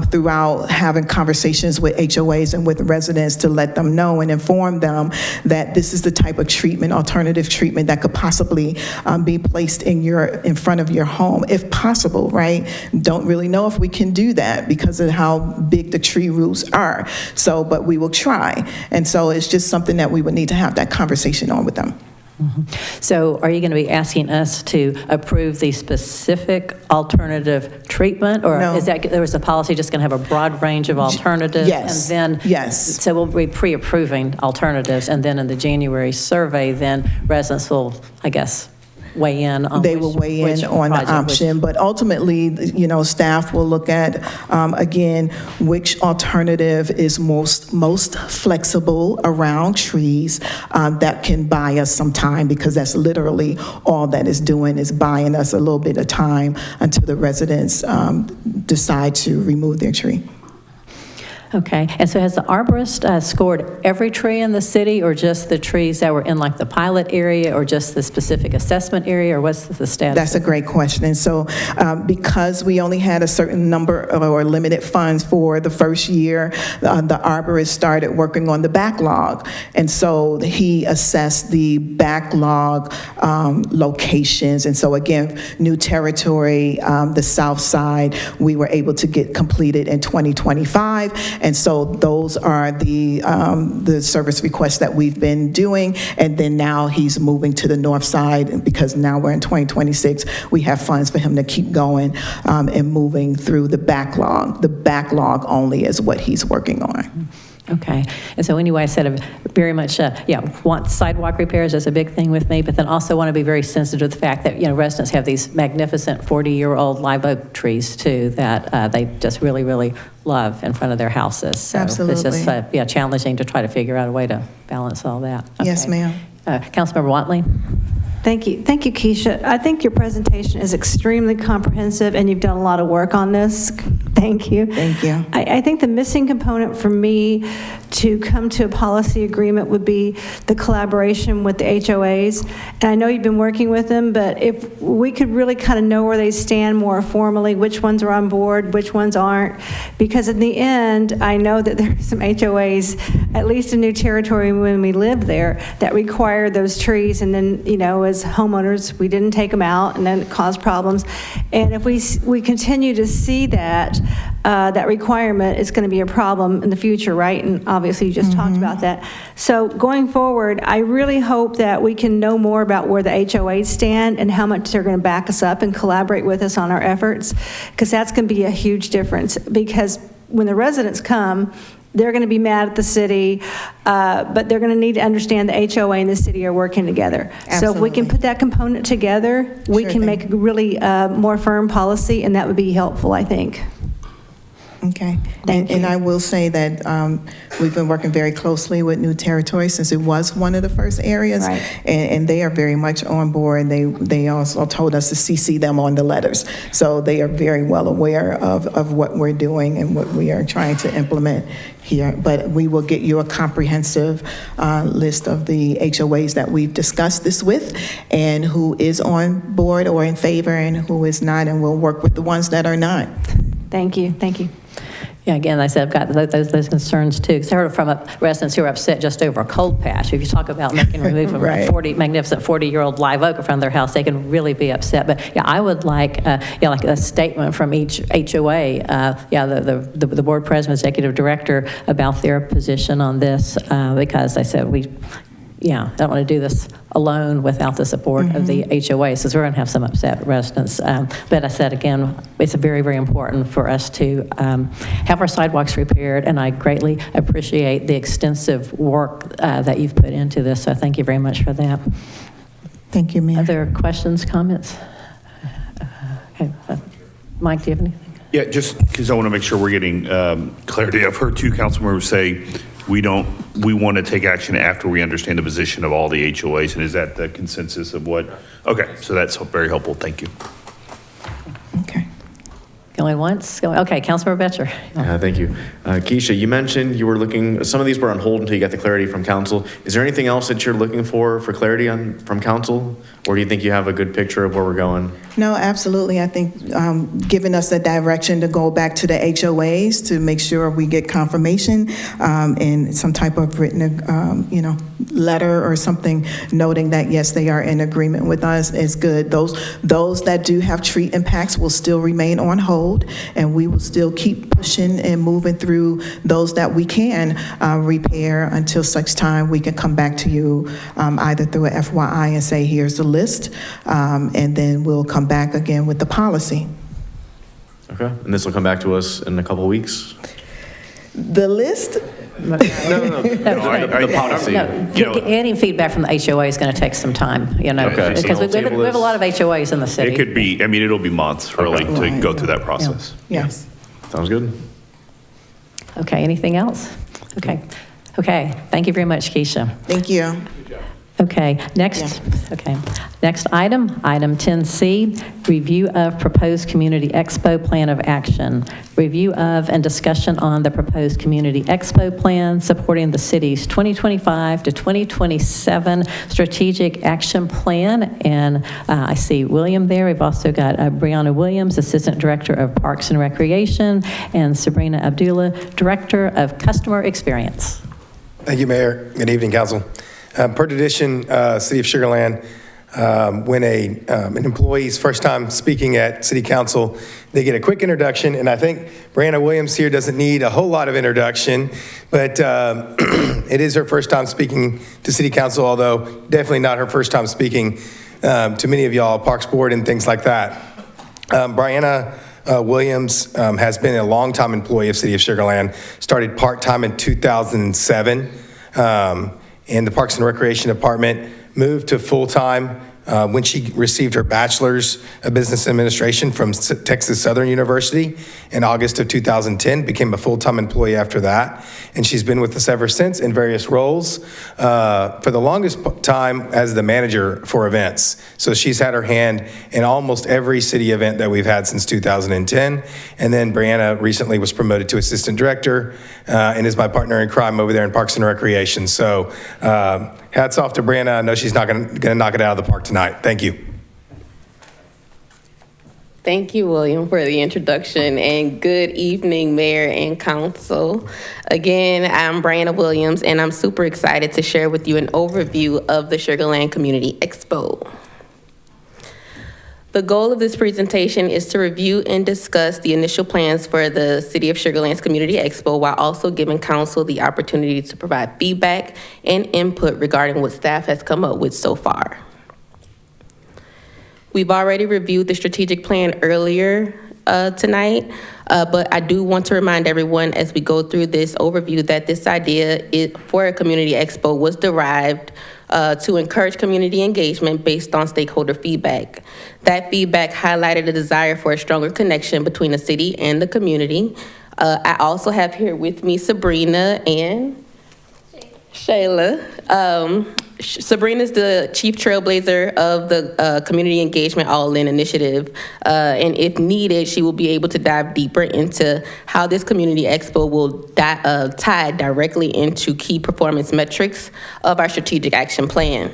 throughout having conversations with HOAs and with residents to let them know and inform them that this is the type of treatment, alternative treatment that could possibly be placed in front of your home, if possible, right? Don't really know if we can do that because of how big the tree roots are. So, but we will try. And so it's just something that we would need to have that conversation on with them. Mm-hmm. So are you going to be asking us to approve the specific alternative treatment? Or No. is a policy just going to have a broad range of alternatives? Yes. And then, Yes. So we'll be pre-approving alternatives, and then in the January survey, then residents will, I guess, weigh in on They will weigh in on the option, but ultimately, staff will look at, again, which alternative is most flexible around trees that can buy us some time, because that's literally all that is doing, is buying us a little bit of time until the residents decide to remove their tree. Okay, and so has the arborist scored every tree in the city, or just the trees that were in like the pilot area, or just the specific assessment area, or what's the status? That's a great question. And so because we only had a certain number or limited funds for the first year, the arborist started working on the backlog. And so he assessed the backlog locations. And so again, New Territory, the south side, we were able to get completed in 2025. And so those are the service requests that we've been doing. And then now he's moving to the north side, because now we're in 2026. We have funds for him to keep going and moving through the backlog. The backlog only is what he's working on. Okay, and so anyway, I said very much, want sidewalk repairs. That's a big thing with me, but then also want to be very sensitive to the fact that, residents have these magnificent 40-year-old live oak trees too that they just really, really love in front of their houses. So Absolutely. It's just challenging to try to figure out a way to balance all that. Okay. Yes, ma'am. Councilmember Watley? Thank you, Keisha. I think your presentation is extremely comprehensive, and you've done a lot of work on this. Thank you. Thank you. I think the missing component for me to come to a policy agreement would be the collaboration with the HOAs. And I know you've been working with them, but if we could really kind of know where they stand more formally, which ones are on board, which ones aren't. Because in the end, I know that there are some HOAs, at least in New Territory when we lived there, that require those trees, and then, as homeowners, we didn't take them out, and then it caused problems. And if we continue to see that requirement, it's going to be a problem in the future, right? And obviously, you just talked about that. So going forward, I really hope that we can know more about where the HOAs stand and how much they're going to back us up and collaborate with us on our efforts, because that's going to be a huge difference. Because when the residents come, they're going to be mad at the city, but they're going to need to understand the HOA and the city are working together. Absolutely. So if we can put that component together, we can make a really more firm policy, and that would be helpful, I think. Okay. And I will say that we've been working very closely with New Territory since it was one of the first areas, Right. and they are very much on board. They also told us to CC them on the letters, so they are very well aware of what we're doing and what we are trying to implement here. But we will get you a comprehensive list of the HOAs that we've discussed this with, and who is on board or in favor and who is not, and we'll work with the ones that are not. Thank you. Thank you. Yeah, again, I said I've got those concerns too. Because I heard from residents who are upset just over a cold patch. If you talk about making remove Right. a magnificent 40-year-old live oak in front of their house, they can really be upset. But yeah, I would like like a statement from each HOA. The board president, executive director, about their position on this, because I said I don't want to do this alone without the support of the HOA, since we're going to have some upset residents. But I said, again, it's very, very important for us to have our sidewalks repaired, and I greatly appreciate the extensive work that you've put into this, so thank you very much for that. Thank you, Mayor. Other questions, comments? Okay. Mike, do you have anything? Yeah, just because I want to make sure we're getting clarity. I've heard two council members say we want to take action after we understand the position of all the HOAs, and is that the consensus of what? Okay, so that's very helpful. Thank you. Okay. Going once? Okay, Councilmember Betcher. Thank you. Keisha, you mentioned you were looking, some of these were on hold until you got the clarity from council. Is there anything else that you're looking for clarity on from council? Or do you think you have a good picture of where we're going? No, absolutely. I think giving us the direction to go back to the HOAs to make sure we get confirmation and some type of written, letter or something noting that, yes, they are in agreement with us is good. Those that do have tree impacts will still remain on hold, and we will still keep pushing and moving through those that we can repair until such time we can come back to you either through a FYI and say, here's the list, and then we'll come back again with the policy. Okay, and this will come back to us in a couple of weeks? The list? No, the policy. Getting feedback from the HOA is going to take some time, Okay. because we have a lot of HOAs in the city. It could be, it'll be months really to go through that process. Yes. Sounds good. Okay, anything else? Okay, thank you very much, Keisha. Thank you. Okay, next item, item 10C, review of proposed Community Expo Plan of Action. Review of and discussion on the proposed Community Expo Plan supporting the city's 2025 to 2027 Strategic Action Plan. And I see William there. We've also got Brianna Williams, Assistant Director of Parks and Recreation, and Sabrina Abdullah, Director of Customer Experience. Thank you, Mayor. Good evening, Council. Per tradition, City of Sugar Land, when an employee's first time speaking at City Council, they get a quick introduction, and I think Brianna Williams here doesn't need a whole lot of introduction, but it is her first time speaking to City Council, although definitely not her first time speaking to many of y'all, Parks Board and things like that. Brianna Williams has been a longtime employee of City of Sugar Land, started part-time in 2007. In the Parks and Recreation Department, moved to full-time when she received her bachelor's of business administration from Texas Southern University in August of 2010, became a full-time employee after that, and she's been with us ever since in various roles, for the longest time as the manager for events. So she's had her hand in almost every city event that we've had since 2010, and then Brianna recently was promoted to assistant director and is my partner in crime over there in Parks and Recreation. So hats off to Brianna. I know she's not going to knock it out of the park tonight. Thank you. Thank you, William, for the introduction, and good evening, Mayor and Council. Again, I'm Brianna Williams, and I'm super excited to share with you an overview of the Sugar Land Community Expo. The goal of this presentation is to review and discuss the initial plans for the City of Sugar Land's Community Expo while also giving Council the opportunity to provide feedback and input regarding what staff has come up with so far. We've already reviewed the strategic plan earlier tonight, but I do want to remind everyone as we go through this overview that this idea for a community expo was derived to encourage community engagement based on stakeholder feedback. That feedback highlighted a desire for a stronger connection between the city and the community. I also have here with me Sabrina and Shayla. Sabrina's the chief trailblazer of the Community Engagement All-In Initiative, and if needed, she will be able to dive deeper into how this Community Expo will tie directly into key performance metrics of our Strategic Action Plan.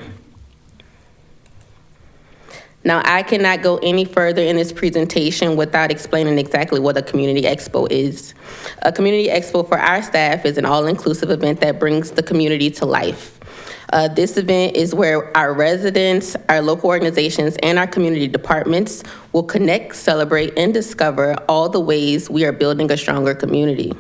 Now, I cannot go any further in this presentation without explaining exactly what a Community Expo is. A Community Expo for our staff is an all-inclusive event that brings the community to life. This event is where our residents, our local organizations, and our community departments will connect, celebrate, and discover all the ways we are building a stronger community.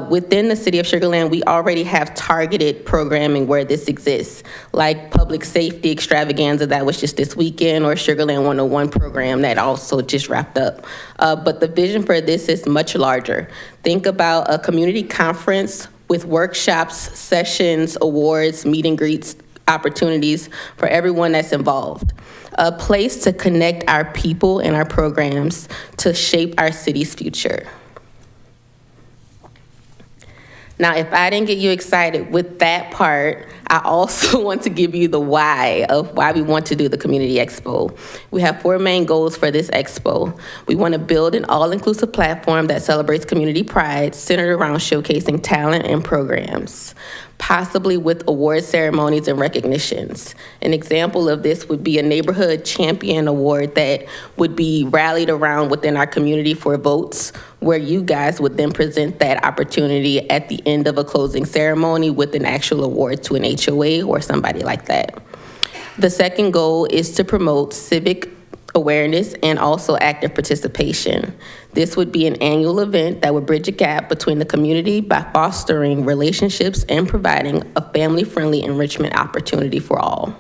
Within the City of Sugar Land, we already have targeted programming where this exists, like Public Safety Extravaganza that was just this weekend, or Sugar Land 101 program that also just wrapped up. But the vision for this is much larger. Think about a community conference with workshops, sessions, awards, meet and greets, opportunities for everyone that's involved. A place to connect our people and our programs to shape our city's future. Now, if I didn't get you excited with that part, I also want to give you the why of why we want to do the Community Expo. We have 4 main goals for this expo. We want to build an all-inclusive platform that celebrates community pride, centered around showcasing talent and programs, possibly with award ceremonies and recognitions. An example of this would be a neighborhood champion award that would be rallied around within our community for votes, where you guys would then present that opportunity at the end of a closing ceremony with an actual award to an HOA or somebody like that. The second goal is to promote civic awareness and also active participation. This would be an annual event that would bridge a gap between the community by fostering relationships and providing a family-friendly enrichment opportunity for all.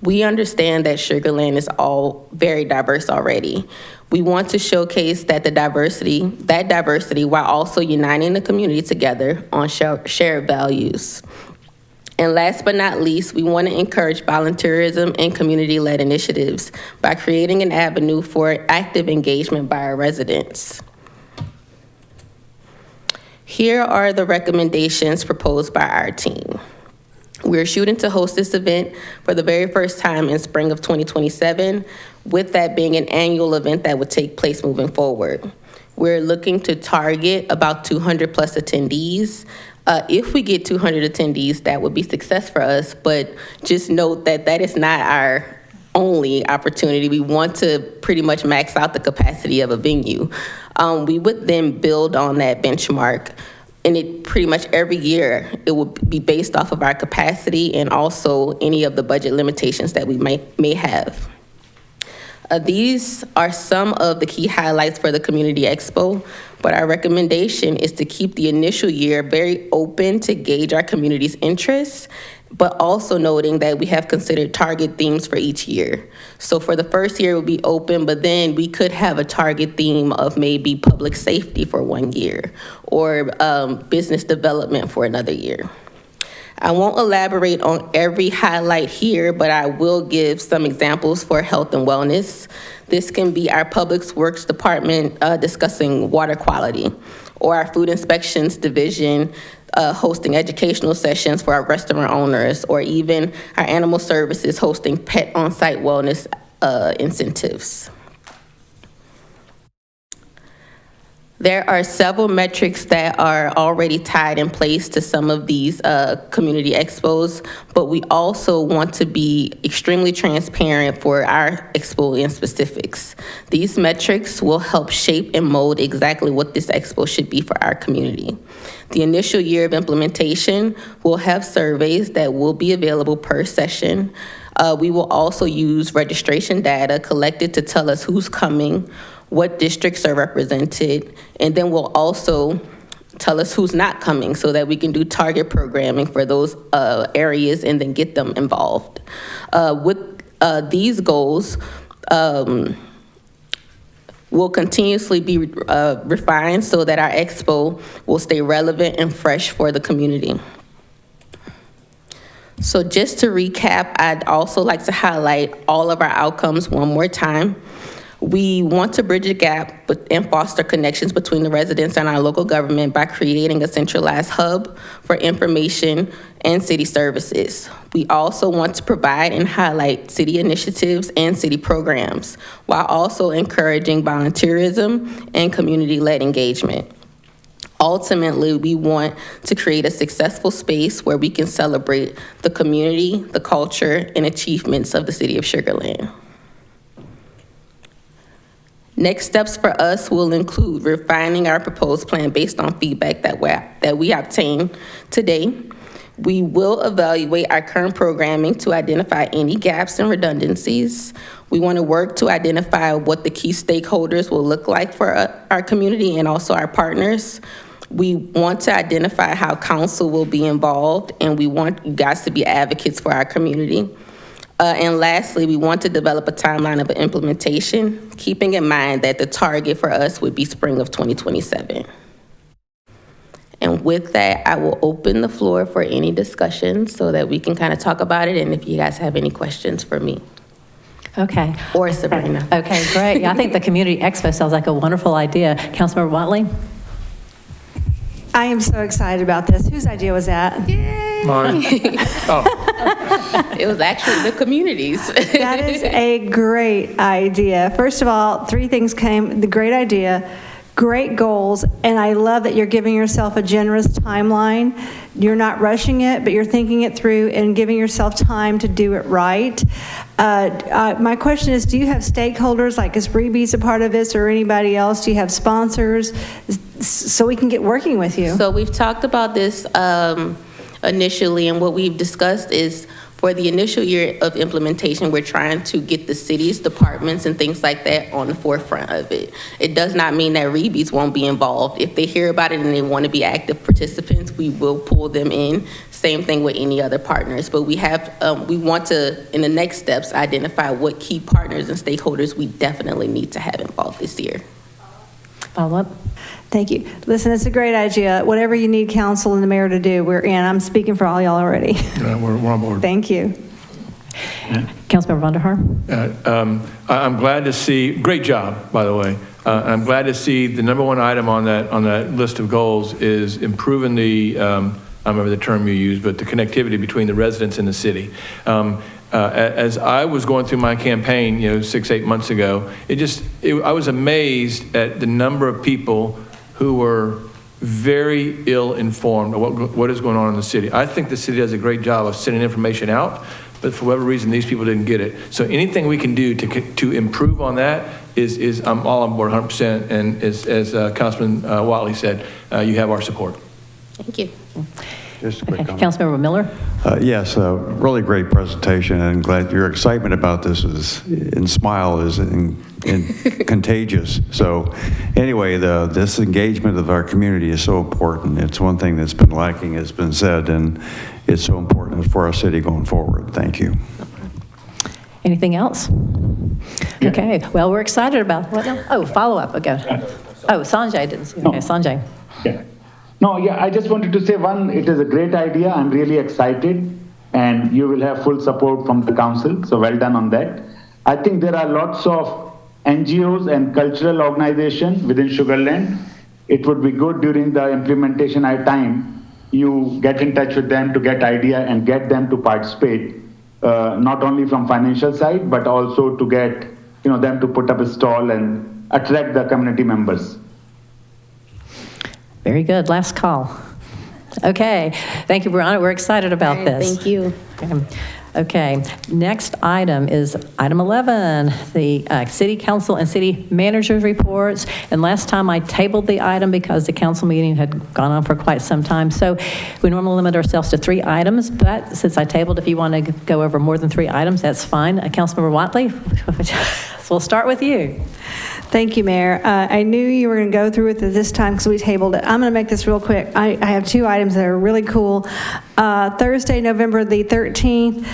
We understand that Sugar Land is all very diverse already. We want to showcase that diversity while also uniting the community together on shared values. And last but not least, we want to encourage volunteerism and community-led initiatives by creating an avenue for active engagement by our residents. Here are the recommendations proposed by our team. We're shooting to host this event for the very first time in spring of 2027, with that being an annual event that would take place moving forward. We're looking to target about 200 plus attendees. If we get 200 attendees, that would be success for us, but just note that that is not our only opportunity. We want to pretty much max out the capacity of a venue. We would then build on that benchmark, and it pretty much every year, it will be based off of our capacity and also any of the budget limitations that we may have. These are some of the key highlights for the Community Expo, but our recommendation is to keep the initial year very open to gauge our community's interests, but also noting that we have considered target themes for each year. So for the first year, it will be open, but then we could have a target theme of maybe public safety for 1 year, or business development for another year. I won't elaborate on every highlight here, but I will give some examples for health and wellness. This can be our Public Works Department discussing water quality, or our Food Inspections Division hosting educational sessions for our restaurant owners, or even our Animal Services hosting pet on-site wellness incentives. There are several metrics that are already tied in place to some of these community expos, but we also want to be extremely transparent for our expo in specifics. These metrics will help shape and mold exactly what this expo should be for our community. The initial year of implementation will have surveys that will be available per session. We will also use registration data collected to tell us who's coming, what districts are represented, and then we'll also tell us who's not coming so that we can do target programming for those areas and then get them involved. With these goals, will continuously be refined so that our expo will stay relevant and fresh for the community. So just to recap, I'd also like to highlight all of our outcomes one more time. We want to bridge a gap and foster connections between the residents and our local government by creating a centralized hub for information and city services. We also want to provide and highlight city initiatives and city programs, while also encouraging volunteerism and community-led engagement. Ultimately, we want to create a successful space where we can celebrate the community, the culture, and achievements of the city of Sugar Land. Next steps for us will include refining our proposed plan based on feedback that we obtained today. We will evaluate our current programming to identify any gaps and redundancies. We want to work to identify what the key stakeholders will look like for our community and also our partners. We want to identify how council will be involved, and we want you guys to be advocates for our community. And lastly, we want to develop a timeline of implementation, keeping in mind that the target for us would be spring of 2027. And with that, I will open the floor for any discussion so that we can kind of talk about it, and if you guys have any questions for me. Okay. Or Sabrina. Okay, great. Yeah, I think the Community Expo sounds like a wonderful idea. Councilmember Watley? I am so excited about this. Whose idea was that? Mine. It was actually the community's. That is a great idea. First of all, three things came, the great idea, great goals, and I love that you're giving yourself a generous timeline. You're not rushing it, but you're thinking it through and giving yourself time to do it right. My question is, do you have stakeholders, like is Reeby's a part of this or anybody else? Do you have sponsors so we can get working with you? So we've talked about this initially, and what we've discussed is for the initial year of implementation, we're trying to get the cities, departments, and things like that on the forefront of it. It does not mean that Reeby's won't be involved. If they hear about it and they want to be active participants, we will pull them in. Same thing with any other partners. But we have, we want to, in the next steps, identify what key partners and stakeholders we definitely need to have involved this year. Follow up. Thank you. Listen, it's a great idea. Whatever you need council and the mayor to do, we're in. I'm speaking for all y'all already. We're on board. Thank you. Councilmember Vonderhaar? I'm glad to see, great job, by the way. I'm glad to see the number one item on that list of goals is improving the I don't remember the term you used, but the connectivity between the residents and the city. As I was going through my campaign, 6-8 months ago, I was amazed at the number of people who were very ill-informed of what is going on in the city. I think the city does a great job of sending information out, but for whatever reason, these people didn't get it. So anything we can do to improve on that is I'm all on board 100%. And as Councilman Watley said, you have our support. Thank you. Just a quick comment. Councilmember Miller? Yes, really great presentation, and glad your excitement about this and smile is contagious. So anyway, this engagement of our community is so important. It's one thing that's been lacking, has been said, and it's so important for our city going forward. Thank you. Anything else? Okay, well, we're excited about what? Oh, follow-up again. Oh, Sanjay didn't see. Okay, Sanjay. Yeah. No, I just wanted to say, one, it is a great idea. I'm really excited, and you will have full support from the council, so well done on that. I think there are lots of NGOs and cultural organizations within Sugar Land. It would be good during the implementation time, you get in touch with them to get idea and get them to participate, not only from financial side, but also to get them to put up a stall and attract the community members. Very good. Last call. Okay. Thank you, Brianna. We're excited about this. Thank you. Okay. Next item is item 11, the City Council and City Managers reports. And last time I tabled the item because the council meeting had gone on for quite some time. So we normally limit ourselves to 3 items, but since I tabled, if you want to go over more than 3 items, that's fine. Councilmember Watley, so we'll start with you. Thank you, Mayor. I knew you were going to go through with it this time because we tabled it. I'm going to make this real quick. I have 2 items that are really cool. Thursday, November the 13th,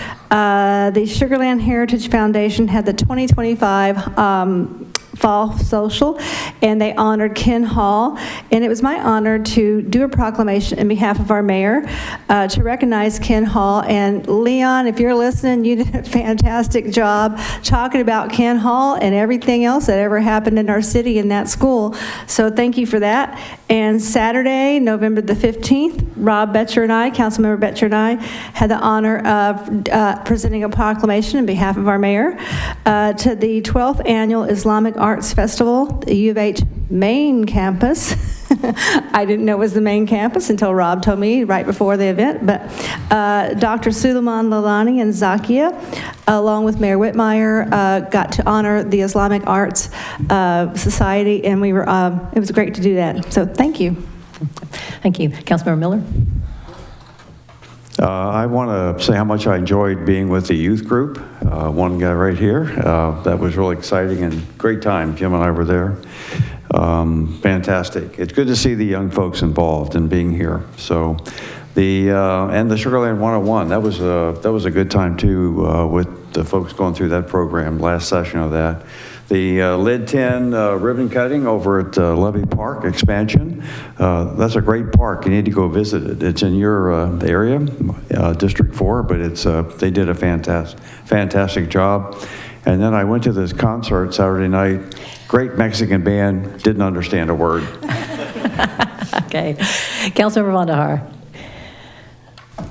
the Sugar Land Heritage Foundation had the 2025 Fall Social, and they honored Ken Hall. And it was my honor to do a proclamation in behalf of our mayor to recognize Ken Hall. And Leon, if you're listening, you did a fantastic job talking about Ken Hall and everything else that ever happened in our city in that school. So thank you for that. And Saturday, November the 15th, Rob Betcher and I, Councilmember Betcher and I, had the honor of presenting a proclamation on behalf of our mayor to the 12th Annual Islamic Arts Festival, the U of H main campus. I didn't know it was the main campus until Rob told me right before the event, but Dr. Suleiman Lalani and Zakia, along with Mayor Whitmire, got to honor the Islamic Arts Society, and we were, it was great to do that. So thank you. Thank you. Councilmember Miller? I want to say how much I enjoyed being with the youth group. One guy right here. That was really exciting and great time. Jim and I were there. Fantastic. It's good to see the young folks involved in being here. So and the Sugar Land 101, that was a good time too, with the folks going through that program, last session of that. The Lid 10 ribbon cutting over at Levy Park expansion. That's a great park. You need to go visit it. It's in your area, District 4, but it's they did a fantastic job. And then I went to this concert Saturday night. Great Mexican band. Didn't understand a word. Okay. Councilmember Vandahar.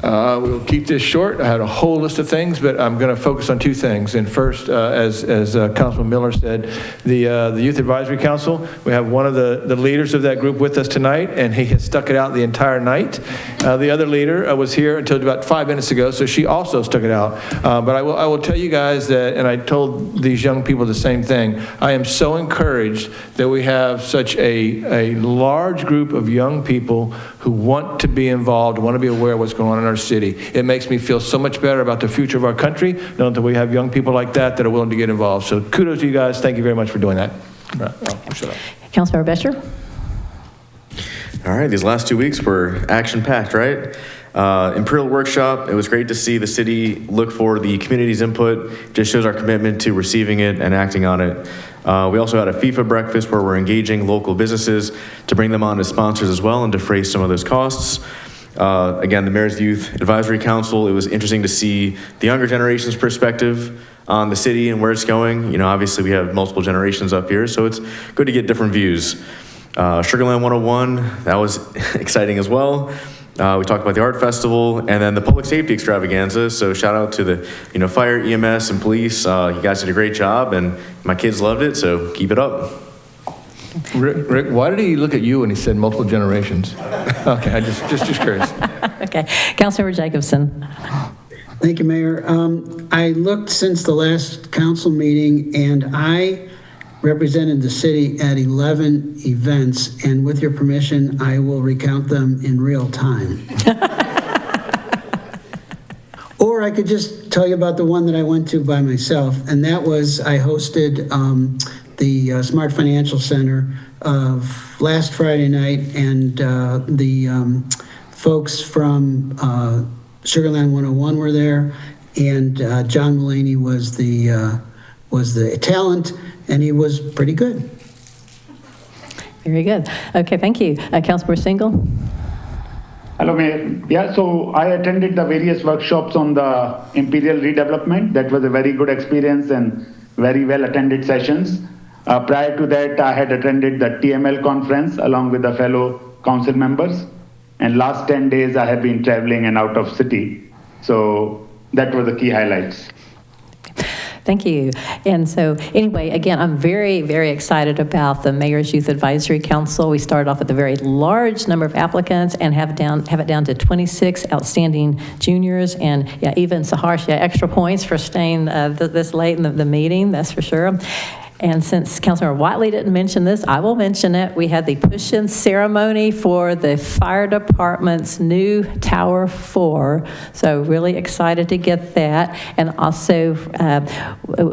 We'll keep this short. I had a whole list of things, but I'm going to focus on 2 things. And first, as Councilman Miller said, the Youth Advisory Council, we have one of the leaders of that group with us tonight, and he has stuck it out the entire night. The other leader was here until about 5 minutes ago, so she also stuck it out. But I will tell you guys that, and I told these young people the same thing, I am so encouraged that we have such a large group of young people who want to be involved, want to be aware of what's going on in our city. It makes me feel so much better about the future of our country, knowing that we have young people like that are willing to get involved. So kudos to you guys. Thank you very much for doing that. I'll shut up. Councilmember Bescher. All right, these last 2 weeks were action-packed, right? Imperial Workshop, it was great to see the city look for the community's input. Just shows our commitment to receiving it and acting on it. We also had a FIFA breakfast where we're engaging local businesses to bring them on as sponsors as well and defray some of those costs. Again, the Mayor's Youth Advisory Council, it was interesting to see the younger generation's perspective on the city and where it's going. You know, obviously we have multiple generations up here, so it's good to get different views. Sugar Land 101, that was exciting as well. We talked about the art festival and then the public safety extravaganza. So shout out to the, fire, EMS, and police. You guys did a great job, and my kids loved it. So keep it up. Rick, why did he look at you when he said multiple generations? Okay, I just curious. Okay, Councilmember Jacobson. Thank you, Mayor. I looked since the last council meeting, and I represented the city at 11 events, and with your permission, I will recount them in real time. Or I could just tell you about the one that I went to by myself, and that was I hosted the Smart Financial Center of last Friday night, and the folks from Sugarland 101 were there, and John Mulaney was the talent, and he was pretty good. Very good. Okay, thank you. Councilmember Single. Hello, Mayor. Yeah, so I attended the various workshops on the Imperial redevelopment. That was a very good experience and very well attended sessions. Prior to that, I had attended the TML conference along with the fellow council members. And last 10 days, I have been traveling and out of city. So that were the key highlights. Thank you. And so anyway, again, I'm very, very excited about the Mayor's Youth Advisory Council. We started off with a very large number of applicants and have it down to 26 outstanding juniors. And yeah, even Saharsh, yeah, extra points for staying this late in the meeting, that's for sure. And since Councilmember Watley didn't mention this, I will mention it. We had the push-in ceremony for the fire department's new Tower 4. So really excited to get that. And also,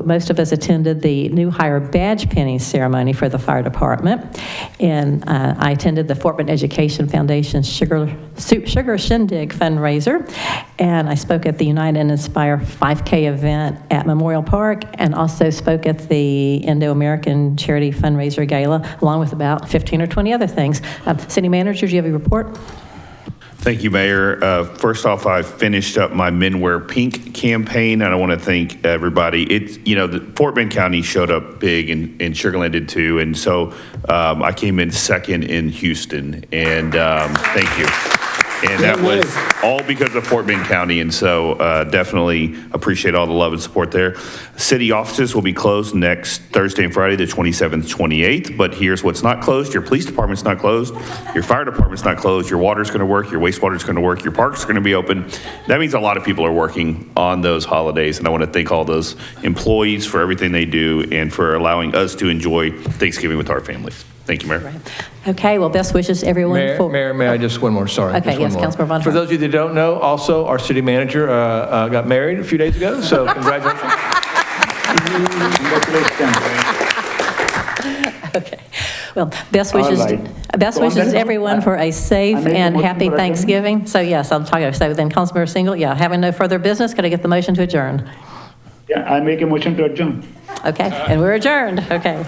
most of us attended the new hire badge pinning ceremony for the fire department. And I attended the Fort Bend Education Foundation's Sugar Shindig fundraiser. And I spoke at the Unite and Inspire 5K event at Memorial Park, and also spoke at the Indo-American Charity Fundraiser Gala, along with about 15 or 20 other things. City Manager, do you have a report? Thank you, Mayor. First off, I finished up my Men Wear Pink campaign, and I want to thank everybody. It's, the Fort Bend County showed up big, and Sugarland did too, and so I came in second in Houston, and thank you. And that was all because of Fort Bend County, and so definitely appreciate all the love and support there. City offices will be closed next Thursday and Friday, the 27th, 28th, but here's what's not closed. Your police department's not closed. Your fire department's not closed. Your water's going to work. Your wastewater's going to work. Your park's going to be open. That means a lot of people are working on those holidays, and I want to thank all those employees for everything they do and for allowing us to enjoy Thanksgiving with our families. Thank you, Mayor. Right. Okay, well, best wishes everyone. Mayor, may I just one more? Sorry. Okay, yes, Councilmember Von For those of you that don't know, also, our city manager got married a few days ago, so congratulations. Okay. Well, best wishes, everyone for a safe and happy Thanksgiving. So yes, I'm talking. So then, Councilmember Single, yeah, having no further business, could I get the motion to adjourn? Yeah, I make a motion to adjourn. Okay, and we're adjourned. Okay.